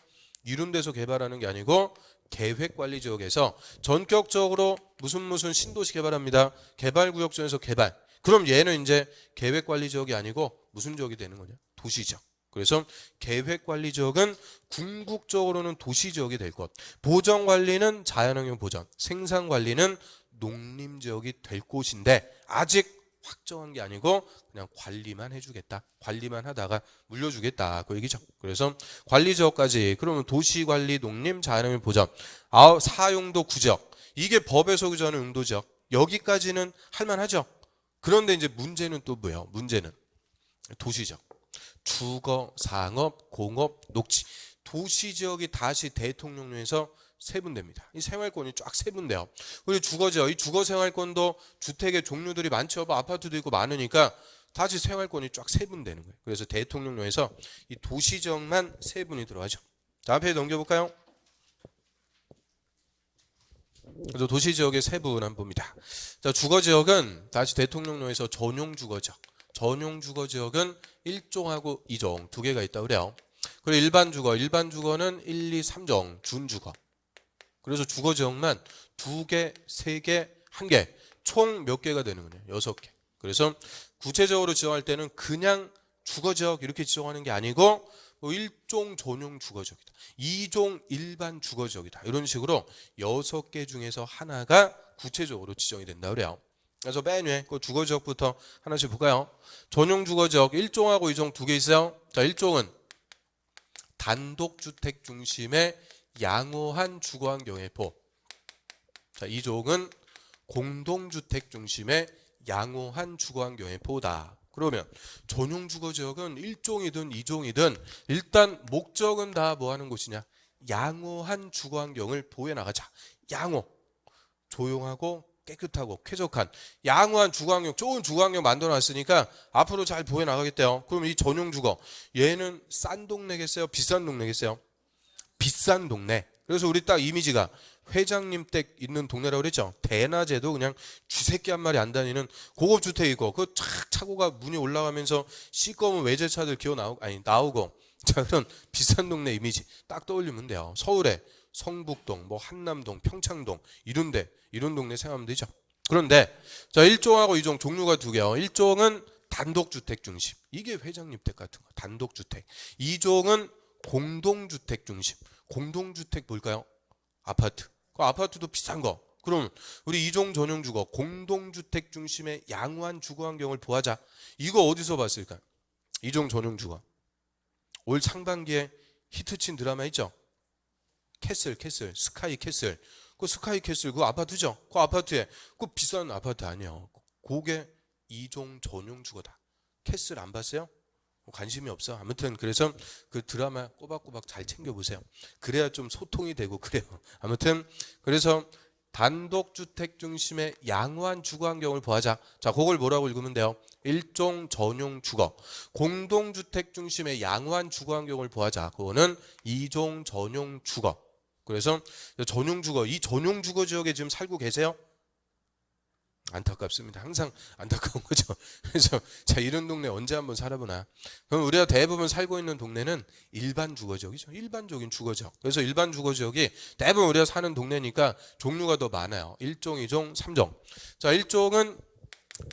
A: 이런 데서 개발하는 게 아니고 계획관리지역에서 전격적으로 무슨 신도시 개발합니다. 개발구역중에서 개발. 그럼 얘는 이제 계획관리지역이 아니고 무슨 지역이 되는 거냐? 도시지역. 그래서 계획관리지역은 궁극적으로는 도시지역이 될 것. 보전관리는 자연환경 보전. 생산관리는 농림지역이 될 곳인데 아직 확정한 게 아니고 그냥 관리만 해주겠다. 관리만 하다가 물려주겠다. 그 얘기죠. 그래서 관리지역까지 그러면 도시관리, 농림, 자연환경 보전 4용도 구지역. 이게 법에서 규정하는 용도지역. 여기까지는 할만하죠. 그런데 이제 문제는 또 뭐예요? 문제는 도시지역. 주거, 상업, 공업, 녹지. 도시지역이 다시 대통령령에서 세분됩니다. 이 생활권이 쫙 세분돼요. 그리고 주거지역, 이 주거생활권도 주택의 종류들이 많죠. 아파트도 있고 많으니까 다시 생활권이 쫙 세분되는 거예요. 그래서 대통령령에서 이 도시지역만 세분이 들어가죠. 다음 페이지 넘겨볼까요? 그래서 도시지역의 세분 한번 봅니다. 자, 주거지역은 다시 대통령령에서 전용주거지역. 전용주거지역은 1종하고 2종 두 개가 있다고 그래요. 그리고 일반주거는 1, 2, 3종 준주거. 그래서 주거지역만 2개, 3개, 1개 총 몇 개가 되는 거냐? 6개. 그래서 구체적으로 지정할 때는 그냥 주거지역 이렇게 지정하는 게 아니고 1종 전용 주거지역이다. 2종 일반 주거지역이다. 이런 식으로 6개 중에서 하나가 구체적으로 지정이 된다 그래요. 그래서 맨 위에 그 주거지역부터 하나씩 볼까요? 전용 주거지역 1종하고 2종 2개 있어요. 자, 1종은 단독주택 중심의 양호한 주거환경의 보. 자, 2종은 공동주택 중심의 양호한 주거환경의 보다. 그러면 전용주거지역은 1종이든 2종이든 일단 목적은 다 뭐 하는 곳이냐? 양호한 주거환경을 보호해 나가자. 양호. 조용하고 깨끗하고 쾌적한 양호한 주거환경, 좋은 주거환경 만들어놨으니까 앞으로 잘 보여나가겠대요. 그럼 이 전용주거, 얘는 싼 동네겠어요? 비싼 동네겠어요? 비싼 동네. 그래서 우리 딱 이미지가 회장님 댁 있는 동네라고 그랬죠. 대낮에도 그냥 쥐새끼 한 마리 안 다니는 고급 주택이고, 그 촥 차고가 문이 올라가면서 시꺼먼 외제차들 나오고, 자, 그런 비싼 동네 이미지 딱 떠올리면 돼요. 서울에 성북동, 뭐 한남동, 평창동 이런 동네 생각하면 되죠. 그런데 자, 1종하고 2종 종류가 두 개요. 1종은 단독주택 중심. 이게 회장님 댁 같은 거. 단독주택. 2종은 공동주택 중심. 공동주택 뭘까요? 아파트. 그 아파트도 비싼 거. 그럼 우리 2종 전용주거 공동주택 중심의 양호한 주거환경을 보하자. 이거 어디서 봤을까요? 2종 전용주거. 올 상반기에 히트친 드라마 있죠? 캐슬, 스카이 캐슬. 그 스카이 캐슬 그 아파트죠? 그 아파트에 그 비싼 아파트 아니에요. 그게 2종 전용주거다. 캐슬 안 봤어요? 관심이 없어. 아무튼 그래서 그 드라마 꼬박꼬박 잘 챙겨보세요. 그래야 좀 소통이 되고 그래요. 아무튼 그래서 단독주택 중심의 양호한 주거환경을 보하자. 자, 그걸 뭐라고 읽으면 돼요? 1종 전용 주거. 공동주택 중심의 양호한 주거환경을 보하자. 그거는 2종 전용 주거. 그래서 전용 주거, 이 전용 주거 지역에 지금 살고 계세요? 안타깝습니다. 항상 안타까운 거죠. 그래서 자, 이런 동네 언제 한번 살아보나. 그럼 우리가 대부분 살고 있는 동네는 일반 주거 지역이죠. 일반적인 주거 지역. 그래서 일반 주거 지역이 대부분 우리가 사는 동네니까 종류가 더 많아요. 1종, 2종, 3종. 자, 1종은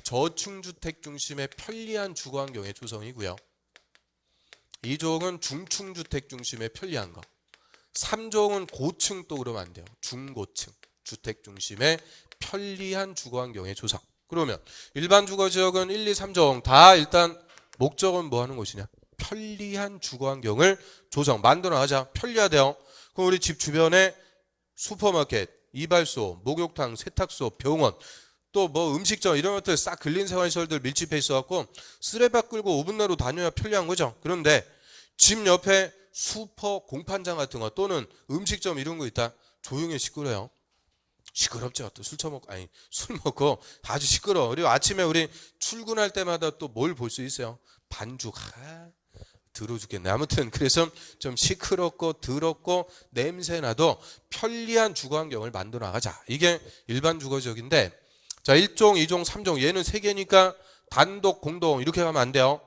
A: 저층주택 중심의 편리한 주거 환경의 조성이고요. 2종은 중층주택 중심의 편리한 거. 3종은 고층 또 그러면 안 돼요. 중고층 주택 중심의 편리한 주거 환경의 조성. 그러면 일반 주거 지역은 1, 2, 3종 다 일단 목적은 뭐 하는 것이냐? 편리한 주거 환경을 조성, 만들어 나가자. 편리하대요. 그럼 우리 집 주변에 슈퍼마켓, 이발소, 목욕탕, 세탁소, 병원, 또 뭐 음식점 이런 것들 싹 근린 생활시설들 밀집해 있어갖고 쓰레박 끌고 5분 내로 다녀야 편리한 거죠. 그런데 집 옆에 슈퍼 공판장 같은 거 또는 음식점 이런 거 있다. 조용히 시끄러요. 시끄럽죠. 또 술 먹고 아주 시끄러워. 그리고 아침에 우리 출근할 때마다 또 뭘 볼 수 있어요? 반죽. 더러워 죽겠네. 아무튼 그래서 좀 시끄럽고 더럽고 냄새나도 편리한 주거 환경을 만들어 나가자. 이게 일반 주거 지역인데, 자, 1종, 2종, 3종 얘는 세 개니까 단독, 공동 이렇게 가면 안 돼요.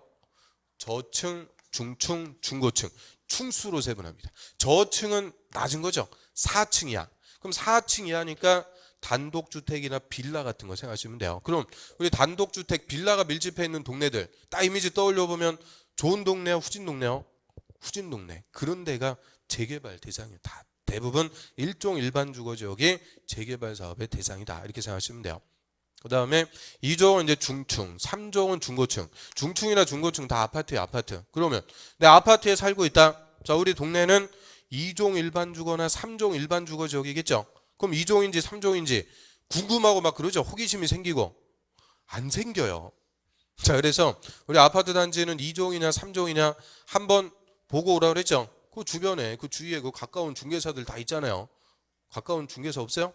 A: 저층, 중층, 중고층. 충수로 세분합니다. 저층은 낮은 거죠. 4층이야. 그럼 4층 이하니까 단독주택이나 빌라 같은 거 생각하시면 돼요. 그럼 우리 단독주택, 빌라가 밀집해 있는 동네들 딱 이미지 떠올려 보면 좋은 동네요, 후진 동네요? 후진 동네. 그런 데가 재개발 대상이에요. 다 대부분 1종 일반 주거 지역이 재개발 사업의 대상이다. 이렇게 생각하시면 돼요. 그 다음에 2종은 이제 중층, 3종은 중고층. 중층이나 중고층 다 아파트예요, 아파트. 그러면 내 아파트에 살고 있다. 자, 우리 동네는 2종 일반 주거나 3종 일반 주거 지역이겠죠. 그럼 2종인지 3종인지 궁금하고 막 그러죠. 호기심이 생기고. 안 생겨요. 자, 그래서 우리 아파트 단지는 2종이냐 3종이냐 한번 보고 오라고 그랬죠. 그 주변에 그 주위에 그 가까운 중개사들 다 있잖아요. 가까운 중개사 없어요?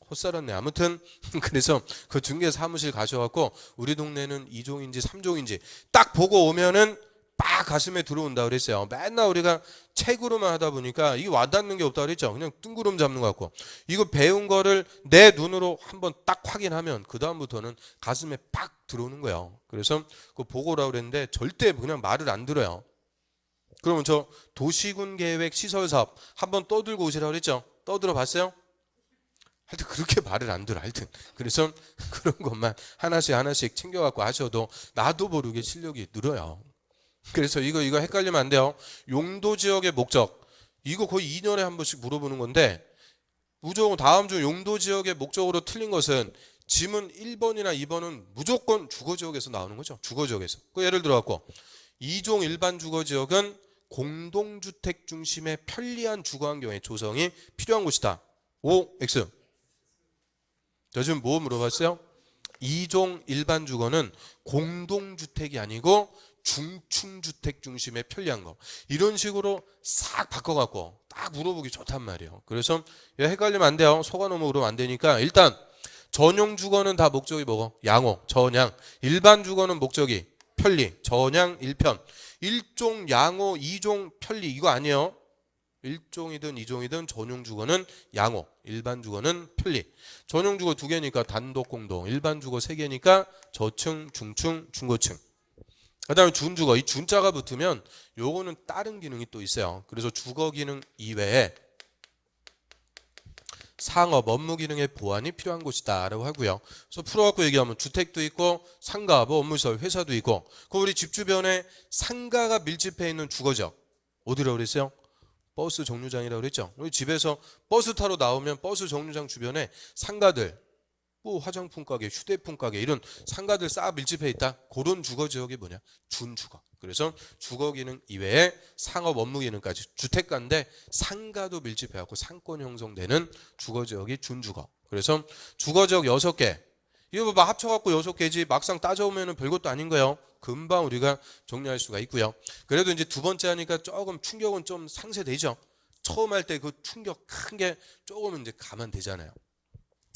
A: 헛살았네. 아무튼 그래서 그 중개 사무실 가셔갖고 우리 동네는 2종인지 3종인지 딱 보고 오면은 빡 가슴에 들어온다 그랬어요. 맨날 우리가 책으로만 하다 보니까 이게 와닿는 게 없다 그랬죠. 그냥 뜬구름 잡는 것 같고. 이거 배운 거를 내 눈으로 한번 딱 확인하면 그 다음부터는 가슴에 빡 들어오는 거예요. 그래서 그거 보고라고 그랬는데 절대 그냥 말을 안 들어요. 그러면 저 도시군 계획 시설 사업 한번 떠들고 오시라고 그랬죠. 떠들어 봤어요? 하여튼 그렇게 말을 안 들어. 하여튼 그래서 그런 것만 하나씩 챙겨갖고 하셔도 나도 모르게 실력이 늘어요. 그래서 이거 헷갈리면 안 돼요. 용도 지역의 목적. 이거 거의 2년에 한 번씩 물어보는 건데 무조건 다음 중 용도 지역의 목적으로 틀린 것은 지문 1번이나 2번은 무조건 주거 지역에서 나오는 거죠. 주거 지역에서. 그 예를 들어 갖고 2종 일반 주거 지역은 공동주택 중심의 편리한 주거 환경의 조성이 필요한 곳이다. O, X. 저 지금 뭐 물어봤어요? 2종 일반 주거는 공동주택이 아니고 중층주택 중심의 편리한 거. 이런 식으로 싹 바꿔갖고 딱 물어보기 좋단 말이에요. 그래서 헷갈리면 안 돼요. 속아놓으면 그러면 안 되니까 일단 전용 주거는 다 목적이 뭐고? 양호, 전양. 일반 주거는 목적이 편리, 전양, 일편. 일종, 양호, 이종, 편리 이거 아니에요. 일종이든 이종이든 전용 주거는 양호, 일반 주거는 편리. 전용 주거 2개니까 단독 공동, 일반 주거 3개니까 저층, 중층, 중고층. 그다음에 준주거, 이 준자가 붙으면 요거는 다른 기능이 또 있어요. 그래서 주거 기능 이외에 상업, 업무 기능의 보완이 필요한 곳이다 라고 하고요. 그래서 풀어갖고 얘기하면 주택도 있고 상가, 뭐 업무시설, 회사도 있고 그 우리 집 주변에 상가가 밀집해 있는 주거지역 어디라고 그랬어요? 버스 정류장이라고 그랬죠. 우리 집에서 버스 타러 나오면 버스 정류장 주변에 상가들, 뭐 화장품 가게, 휴대폰 가게 이런 상가들 싹 밀집해 있다. 그런 주거지역이 뭐냐? 준주거. 그래서 주거 기능 이외에 상업 업무 기능까지 주택가인데 상가도 밀집해갖고 상권 형성되는 주거지역이 준주거. 그래서 주거지역 6개. 이거 봐 합쳐갖고 6개지 막상 따져보면 별것도 아닌 거예요. 금방 우리가 정리할 수가 있고요. 그래도 이제 두 번째 하니까 조금 충격은 좀 상쇄되죠. 처음 할 때 그 충격 큰 게 조금 이제 감안되잖아요.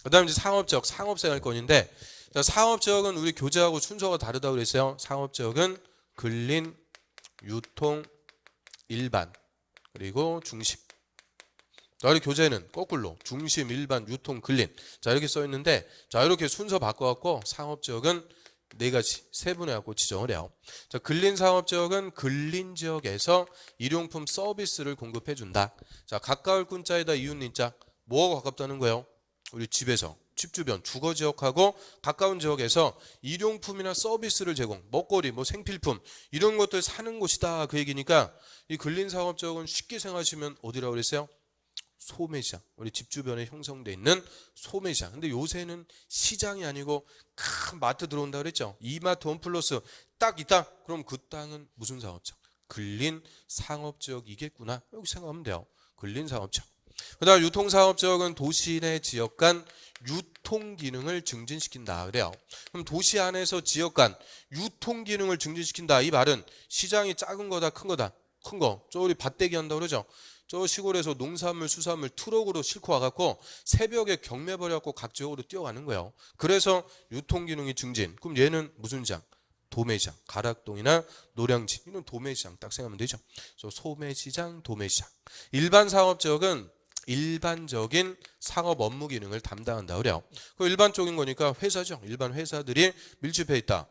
A: 그 다음에 이제 상업지역, 상업생활권인데 상업지역은 우리 교재하고 순서가 다르다고 그랬어요. 상업지역은 근린, 유통, 일반, 그리고 중심. 자, 우리 교재는 거꾸로 중심, 일반, 유통, 근린. 자, 이렇게 써 있는데 자, 이렇게 순서 바꿔갖고 상업지역은 4가지 세분해갖고 지정을 해요. 자, 근린 상업지역은 근린 지역에서 일용품 서비스를 공급해준다. 자, 가까울 군자에다 이웃린자. 뭐하고 가깝다는 거예요? 우리 집에서 집 주변 주거지역하고 가까운 지역에서 일용품이나 서비스를 제공, 먹거리, 뭐 생필품 이런 것들 사는 곳이다 그 얘기니까 이 근린상업지역은 쉽게 생각하시면 어디라고 그랬어요? 소매시장. 우리 집 주변에 형성돼 있는 소매시장. 근데 요새는 시장이 아니고 큰 마트 들어온다 그랬죠. 이마트 원 플러스 딱 있다. 그럼 그 땅은 무슨 상업지역? 근린상업지역이겠구나. 여기 생각하면 돼요. 근린상업지역. 그 다음 유통사업지역은 도시 내 지역 간 유통 기능을 증진시킨다 그래요. 그럼 도시 안에서 지역 간 유통 기능을 증진시킨다. 이 말은 시장이 작은 거다 큰 거다? 큰 거. 저 우리 밭대기 한다 그러죠. 저 시골에서 농산물 수산물 트럭으로 싣고 와갖고 새벽에 경매 벌여갖고 각 지역으로 뛰어가는 거예요. 그래서 유통 기능이 증진. 그럼 얘는 무슨 시장? 도매시장, 가락동이나 노량진 이런 도매시장 딱 생각하면 되죠. 그래서 소매시장, 도매시장. 일반 상업지역은 일반적인 상업 업무 기능을 담당한다 그래요. 그 일반적인 거니까 회사죠. 일반 회사들이 밀집해 있다.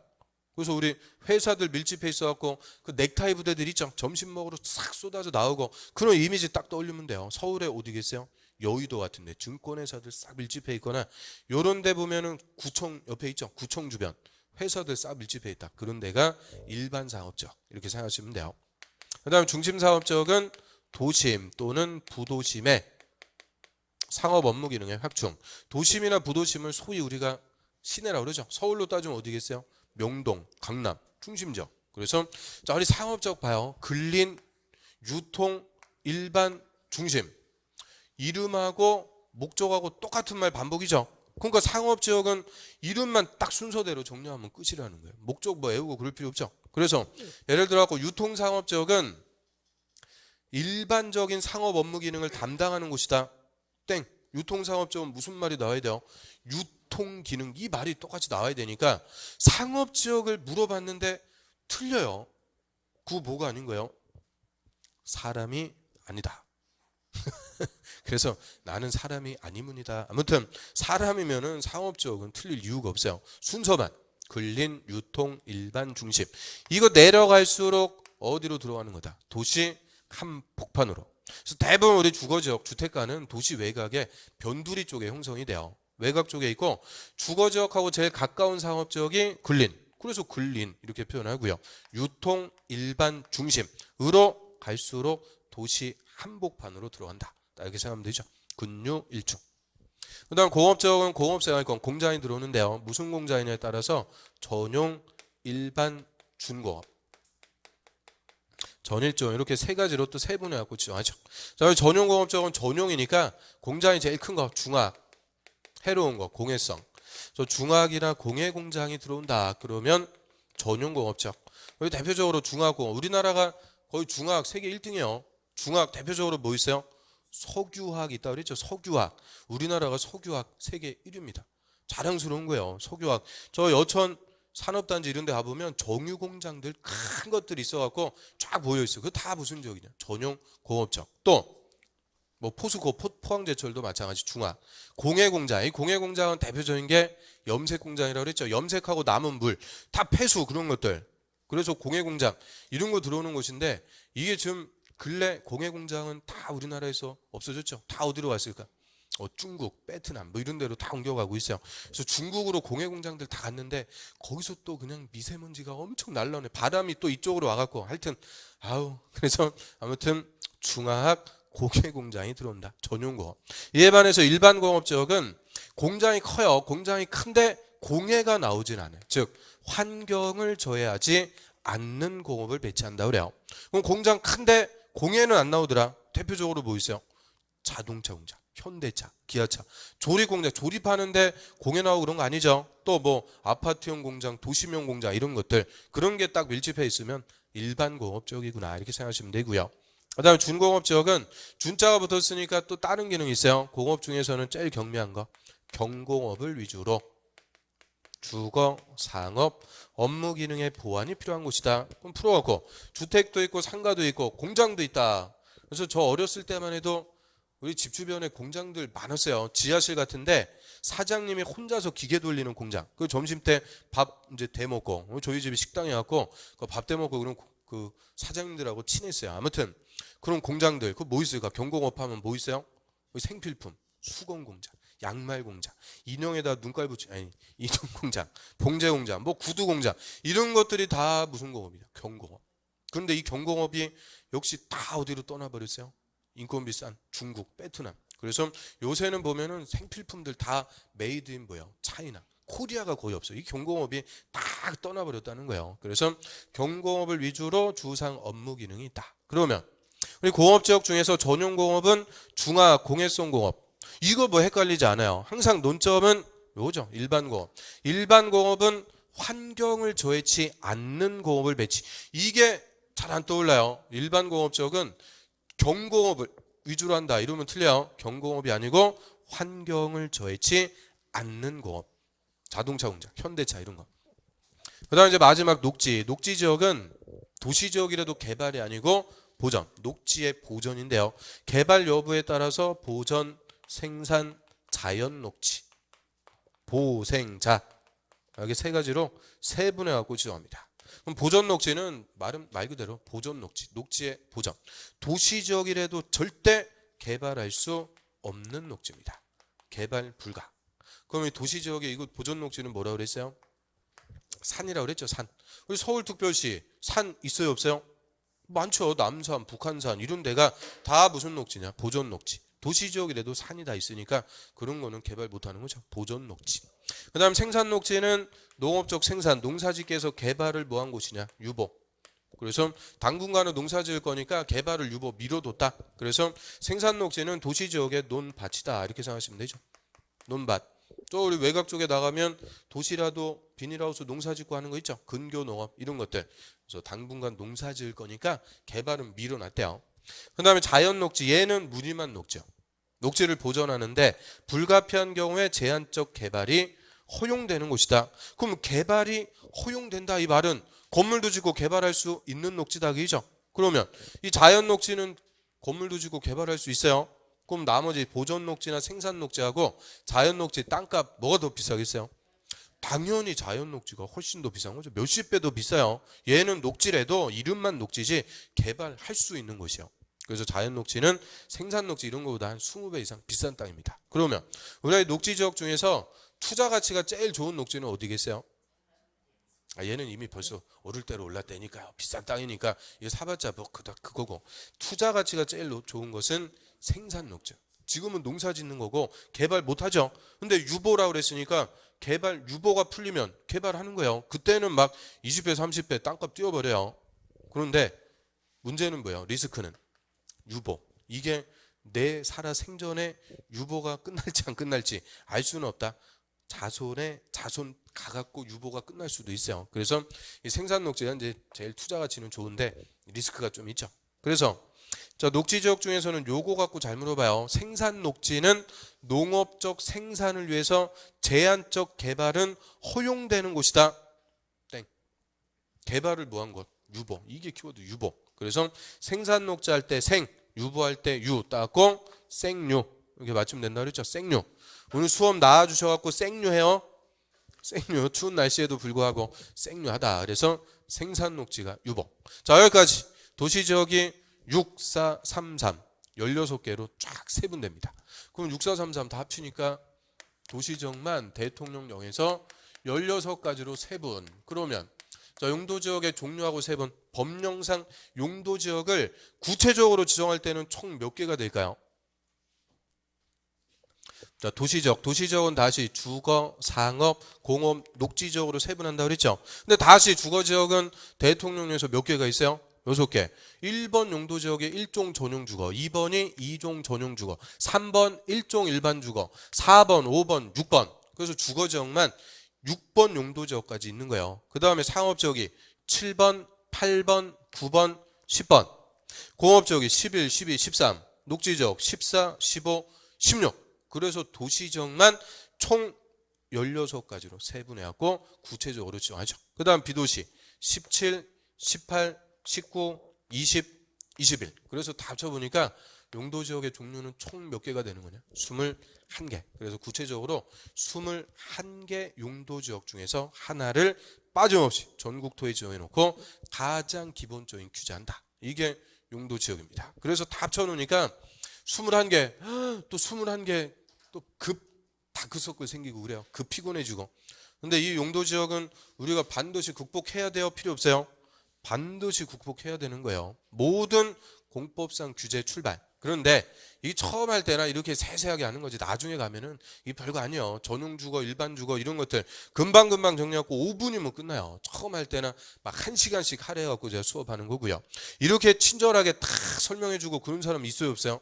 A: 그래서 우리 회사들 밀집해 있어갖고 그 넥타이 부대들 있죠. 점심 먹으러 싹 쏟아져 나오고 그런 이미지 딱 떠올리면 돼요. 서울에 어디겠어요? 여의도 같은데 증권회사들 싹 밀집해 있거나 요런 데 보면은 구청 옆에 있죠. 구청 주변 회사들 싹 밀집해 있다. 그런 데가 일반 상업지역 이렇게 생각하시면 돼요. 그 다음에 중심 상업지역은 도심 또는 부도심의 상업 업무 기능의 확충. 도심이나 부도심을 소위 우리가 시내라고 그러죠. 서울로 따지면 어디겠어요? 명동, 강남, 중심지역. 그래서 자, 우리 상업지역 봐요. 근린, 유통, 일반, 중심. 이름하고 목적하고 똑같은 말 반복이죠. 그러니까 상업지역은 이름만 딱 순서대로 정리하면 끝이라는 거예요. 목적 뭐 외우고 그럴 필요 없죠. 그래서 예를 들어 갖고 유통상업지역은 일반적인 상업 업무 기능을 담당하는 곳이다. 땡. 유통상업지역은 무슨 말이 나와야 돼요? 유통기능. 이 말이 똑같이 나와야 되니까 상업지역을 물어봤는데 틀려요. 그거 뭐가 아닌 거예요? 사람이 아니다. 그래서 나는 사람이 아니문이다. 아무튼 사람이면은 상업지역은 틀릴 이유가 없어요. 순서만. 근린, 유통, 일반, 중심. 이거 내려갈수록 어디로 들어가는 거다? 도시 한복판으로. 그래서 대부분 우리 주거지역, 주택가는 도시 외곽에 변두리 쪽에 형성이 돼요. 외곽 쪽에 있고 주거지역하고 제일 가까운 상업지역이 근린. 그래서 근린 이렇게 표현하고요. 유통, 일반, 중심으로 갈수록 도시 한복판으로 들어간다. 이렇게 생각하면 되죠. 근유, 일중. 그 다음 공업지역은 공업생활권, 공장이 들어오는데요. 무슨 공장이냐에 따라서 전용, 일반, 준공업. 전일종 이렇게 3가지로 또 세분해갖고 지정하죠. 자, 전용공업지역은 전용이니까 공장이 제일 큰 거, 중화. 해로운 거, 공해성. 저 중화기나 공해 공장이 들어온다. 그러면 전용공업지역. 여기 대표적으로 중화공업. 우리나라가 거의 중화학 세계 1등이에요. 중화학 대표적으로 뭐 있어요? 석유화학 있다고 그랬죠. 석유화학. 우리나라가 석유화학 세계 1위입니다. 자랑스러운 거예요. 석유화학. 저 여천 산업단지 이런 데 가보면 정유 공장들 큰 것들이 있어갖고 쫙 모여있어요. 그거 다 무슨 지역이냐? 전용 공업적. 또 뭐 포수고 포항제철도 마찬가지 중화. 공해공장. 이 공해공장은 대표적인 게 염색공장이라고 그랬죠. 염색하고 남은 물 다 폐수 그런 것들. 그래서 공해공장 이런 거 들어오는 곳인데 이게 지금 근래 공해공장은 다 우리나라에서 없어졌죠. 다 어디로 갔을까? 중국, 베트남 뭐 이런 데로 다 옮겨가고 있어요. 그래서 중국으로 공해공장들 다 갔는데 거기서 또 그냥 미세먼지가 엄청 날라오네. 바람이 또 이쪽으로 와갖고 하여튼 그래서 아무튼 중화학 공해공장이 들어온다. 전용공업. 이에 반해서 일반 공업 지역은 공장이 커요. 공장이 큰데 공해가 나오진 않아요. 즉 환경을 저해하지 않는 공업을 배치한다 그래요. 그럼 공장 큰데 공해는 안 나오더라. 대표적으로 뭐 있어요? 자동차 공장, 현대차, 기아차, 조립 공장, 조립하는데 공해 나오고 그런 거 아니죠. 또 뭐 아파트형 공장, 도시명 공장 이런 것들 그런 게 딱 밀집해 있으면 일반 공업 지역이구나 이렇게 생각하시면 되고요. 그다음에 준공업 지역은 준자가 붙었으니까 또 다른 기능이 있어요. 공업 중에서는 제일 경미한 거 경공업을 위주로 주거, 상업, 업무 기능의 보완이 필요한 곳이다. 그럼 풀어갖고 주택도 있고 상가도 있고 공장도 있다. 그래서 저 어렸을 때만 해도 우리 집 주변에 공장들 많았어요. 지하실 같은데 사장님이 혼자서 기계 돌리는 공장. 그 점심 때 밥 이제 대 먹고 저희 집이 식당에 갖고 밥 대 먹고 그런 그 사장님들하고 친했어요. 아무튼 그런 공장들 그 뭐 있을까? 경공업 하면 뭐 있어요? 생필품, 수건 공장, 양말 공장, 인형에다 눈깔 붙이 인형 공장, 봉제 공장, 뭐 구두 공장 이런 것들이 다 무슨 공업이냐? 경공업. 그런데 이 경공업이 역시 다 어디로 떠나버렸어요? 인건비 싼 중국, 베트남. 그래서 요새는 보면은 생필품들 다 메이드 인 뭐예요? 차이나. 코리아가 거의 없어요. 이 경공업이 딱 떠나버렸다는 거예요. 그래서 경공업을 위주로 주상 업무 기능이 있다. 그러면 우리 공업 지역 중에서 전용 공업은 중화 공해성 공업. 이거 뭐 헷갈리지 않아요. 항상 논점은 요거죠. 일반 공업. 일반 공업은 환경을 저해치 않는 공업을 배치. 이게 잘 안 떠올라요. 일반 공업 지역은 경공업을 위주로 한다. 이러면 틀려요. 경공업이 아니고 환경을 저해치 않는 공업. 자동차 공장, 현대차 이런 거. 그다음에 이제 마지막 녹지. 녹지 지역은 도시 지역이라도 개발이 아니고 보전. 녹지의 보전인데요. 개발 여부에 따라서 보전, 생산, 자연 녹지, 보생자. 이렇게 세 가지로 세분해 갖고 지정합니다. 그럼 보전 녹지는 말 그대로 보전 녹지, 녹지의 보전. 도시 지역이라도 절대 개발할 수 없는 녹지입니다. 개발 불가. 그럼 이 도시 지역의 이곳 보전 녹지는 뭐라고 그랬어요? 산이라고 그랬죠. 산. 우리 서울특별시 산 있어요, 없어요? 많죠. 남산, 북한산 이런 데가 다 무슨 녹지냐? 보전 녹지. 도시 지역이라도 산이 다 있으니까 그런 거는 개발 못하는 거죠. 보전 녹지. 그다음 생산 녹지는 농업적 생산, 농사짓기에서 개발을 뭐 한 곳이냐? 유보. 그래서 당분간은 농사 지을 거니까 개발을 유보 미뤄뒀다. 그래서 생산 녹지는 도시 지역의 논밭이다. 이렇게 생각하시면 되죠. 논밭. 또 우리 외곽 쪽에 나가면 도시라도 비닐하우스 농사 짓고 하는 거 있죠. 근교 농업 이런 것들. 그래서 당분간 농사 지을 거니까 개발은 미뤄놨대요. 그다음에 자연 녹지. 얘는 무늬만 녹지요. 녹지를 보존하는데 불가피한 경우에 제한적 개발이 허용되는 곳이다. 그럼 개발이 허용된다 이 말은 건물도 짓고 개발할 수 있는 녹지다 그죠? 그러면 이 자연 녹지는 건물도 짓고 개발할 수 있어요. 그럼 나머지 보존 녹지나 생산 녹지하고 자연 녹지 땅값 뭐가 더 비싸겠어요? 당연히 자연 녹지가 훨씬 더 비싼 거죠. 몇십 배 더 비싸요. 얘는 녹지래도 이름만 녹지지 개발할 수 있는 곳이요. 그래서 자연 녹지는 생산 녹지 이런 거보다 한 20배 이상 비싼 땅입니다. 그러면 우리나라 녹지 지역 중에서 투자 가치가 제일 좋은 녹지는 어디겠어요? 얘는 이미 벌써 오를 대로 올랐다니까요. 비싼 땅이니까 이거 사봤자 뭐 그거고. 투자 가치가 제일 좋은 것은 생산 녹지. 지금은 농사 짓는 거고 개발 못 하죠. 근데 유보라고 그랬으니까 개발 유보가 풀리면 개발하는 거예요. 그때는 막 20배 30배 땅값 뛰어버려요. 그런데 문제는 뭐예요? 리스크는 유보. 이게 내 살아 생전에 유보가 끝날지 안 끝날지 알 수는 없다. 자손에 자손 가갖고 유보가 끝날 수도 있어요. 그래서 이 생산 녹지가 이제 제일 투자 가치는 좋은데 리스크가 좀 있죠. 그래서 자, 녹지 지역 중에서는 요거 갖고 잘 물어봐요. 생산 녹지는 농업적 생산을 위해서 제한적 개발은 허용되는 곳이다. 땡. 개발을 뭐한 것? 유보. 이게 키워드 유보. 그래서 생산 녹지 할 때 생, 유보할 때 유 따고 생유. 이렇게 맞추면 된다 그랬죠. 생유. 오늘 수업 나와주셔갖고 생유해요. 생유. 추운 날씨에도 불구하고 생유하다. 그래서 생산 녹지가 유보. 자, 여기까지 도시지역이 6, 4, 3, 3 16개로 쫙 세분됩니다. 그럼 6, 4, 3, 3 다 합치니까 도시지역만 대통령령에서 16가지로 세분. 그러면 자, 용도지역의 종류하고 세분. 법령상 용도지역을 구체적으로 지정할 때는 총 몇 개가 될까요? 자, 도시지역은 다시 주거, 상업, 공업, 녹지지역으로 세분한다고 그랬죠. 근데 다시 주거지역은 대통령령에서 몇 개가 있어요? 6개. 1번 용도지역의 1종 전용주거, 2번이 2종 전용주거, 3번 1종 일반주거, 4번, 5번, 6번. 그래서 주거지역만 6번 용도지역까지 있는 거예요. 그 다음에 상업지역이 7번, 8번, 9번, 10번. 공업지역이 11, 12, 13. 녹지지역 14, 15, 16. 그래서 도시지역만 총 16가지로 세분해갖고 구체적으로 지정하죠. 그 다음 비도시 17, 18, 19, 20, 21. 그래서 다 합쳐보니까 용도지역의 종류는 총 몇 개가 되는 거냐? 21개. 그래서 구체적으로 21개 용도지역 중에서 하나를 빠짐없이 전국토에 지정해놓고 가장 기본적인 규제한다. 이게 용도지역입니다. 그래서 다 합쳐놓으니까 21개, 또 21개 또 급 다크서클 생기고 그래요. 급 피곤해지고. 근데 이 용도지역은 우리가 반드시 극복해야 돼요? 필요 없어요? 반드시 극복해야 되는 거예요. 모든 공법상 규제 출발. 그런데 이 처음 할 때나 이렇게 세세하게 하는 거지. 나중에 가면은 이 별거 아니에요. 전용주거, 일반주거 이런 것들 금방금방 정리하고 5분이면 끝나요. 처음 할 때나 막 1시간씩 할애해갖고 제가 수업하는 거고요. 이렇게 친절하게 다 설명해주고 그런 사람 있어요, 없어요?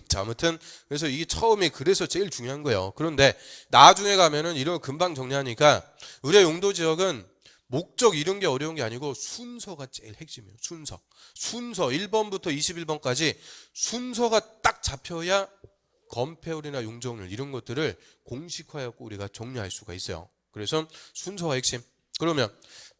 A: 자, 아무튼 그래서 이게 처음에 그래서 제일 중요한 거예요. 그런데 나중에 가면은 이런 거 금방 정리하니까 우리의 용도지역은 목적 이런 게 어려운 게 아니고 순서가 제일 핵심이에요. 순서 1번부터 21번까지 순서가 딱 잡혀야 건폐율이나 용적률 이런 것들을 공식화하고 우리가 정리할 수가 있어요. 그래서 순서가 핵심. 그러면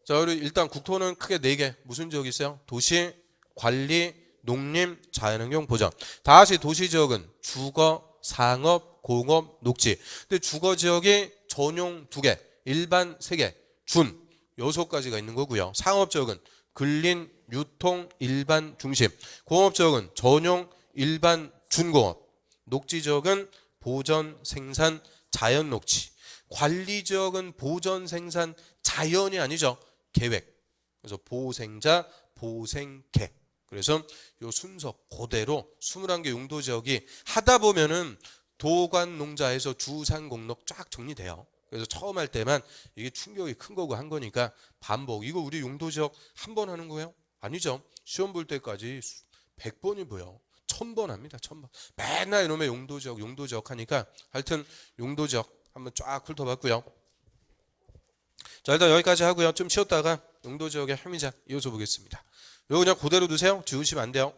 A: 자, 우리 일단 국토는 크게 4개. 무슨 지역이 있어요? 도시, 관리, 농림, 자연환경 보전. 다시 도시지역은 주거, 상업, 공업, 녹지. 근데 주거지역이 전용 2개, 일반 3개, 준 6가지가 있는 거고요. 상업지역은 근린, 유통, 일반, 중심. 공업지역은 전용, 일반, 준공업. 녹지지역은 보전, 생산, 자연 녹지. 관리지역은 보전, 생산, 자연이 아니죠. 계획. 그래서 보생자, 보생계. 그래서 요 순서 그대로 21개 용도지역이 하다 보면은 도관농자에서 주산공록 쫙 정리돼요. 그래서 처음 할 때만 이게 충격이 큰 거고 한 거니까 반복. 이거 우리 용도지역 한 번 하는 거예요? 아니죠. 시험 볼 때까지 100번이 뭐예요? 1000번 합니다. 1000번. 맨날 이놈의 용도지역 하니까 하여튼 용도지역 한번 쫙 훑어봤고요. 자, 일단 여기까지 하고요. 좀 쉬었다가 용도지역의 혐의자 이어서 보겠습니다. 이거 그냥 그대로 두세요. 지우시면 안 돼요.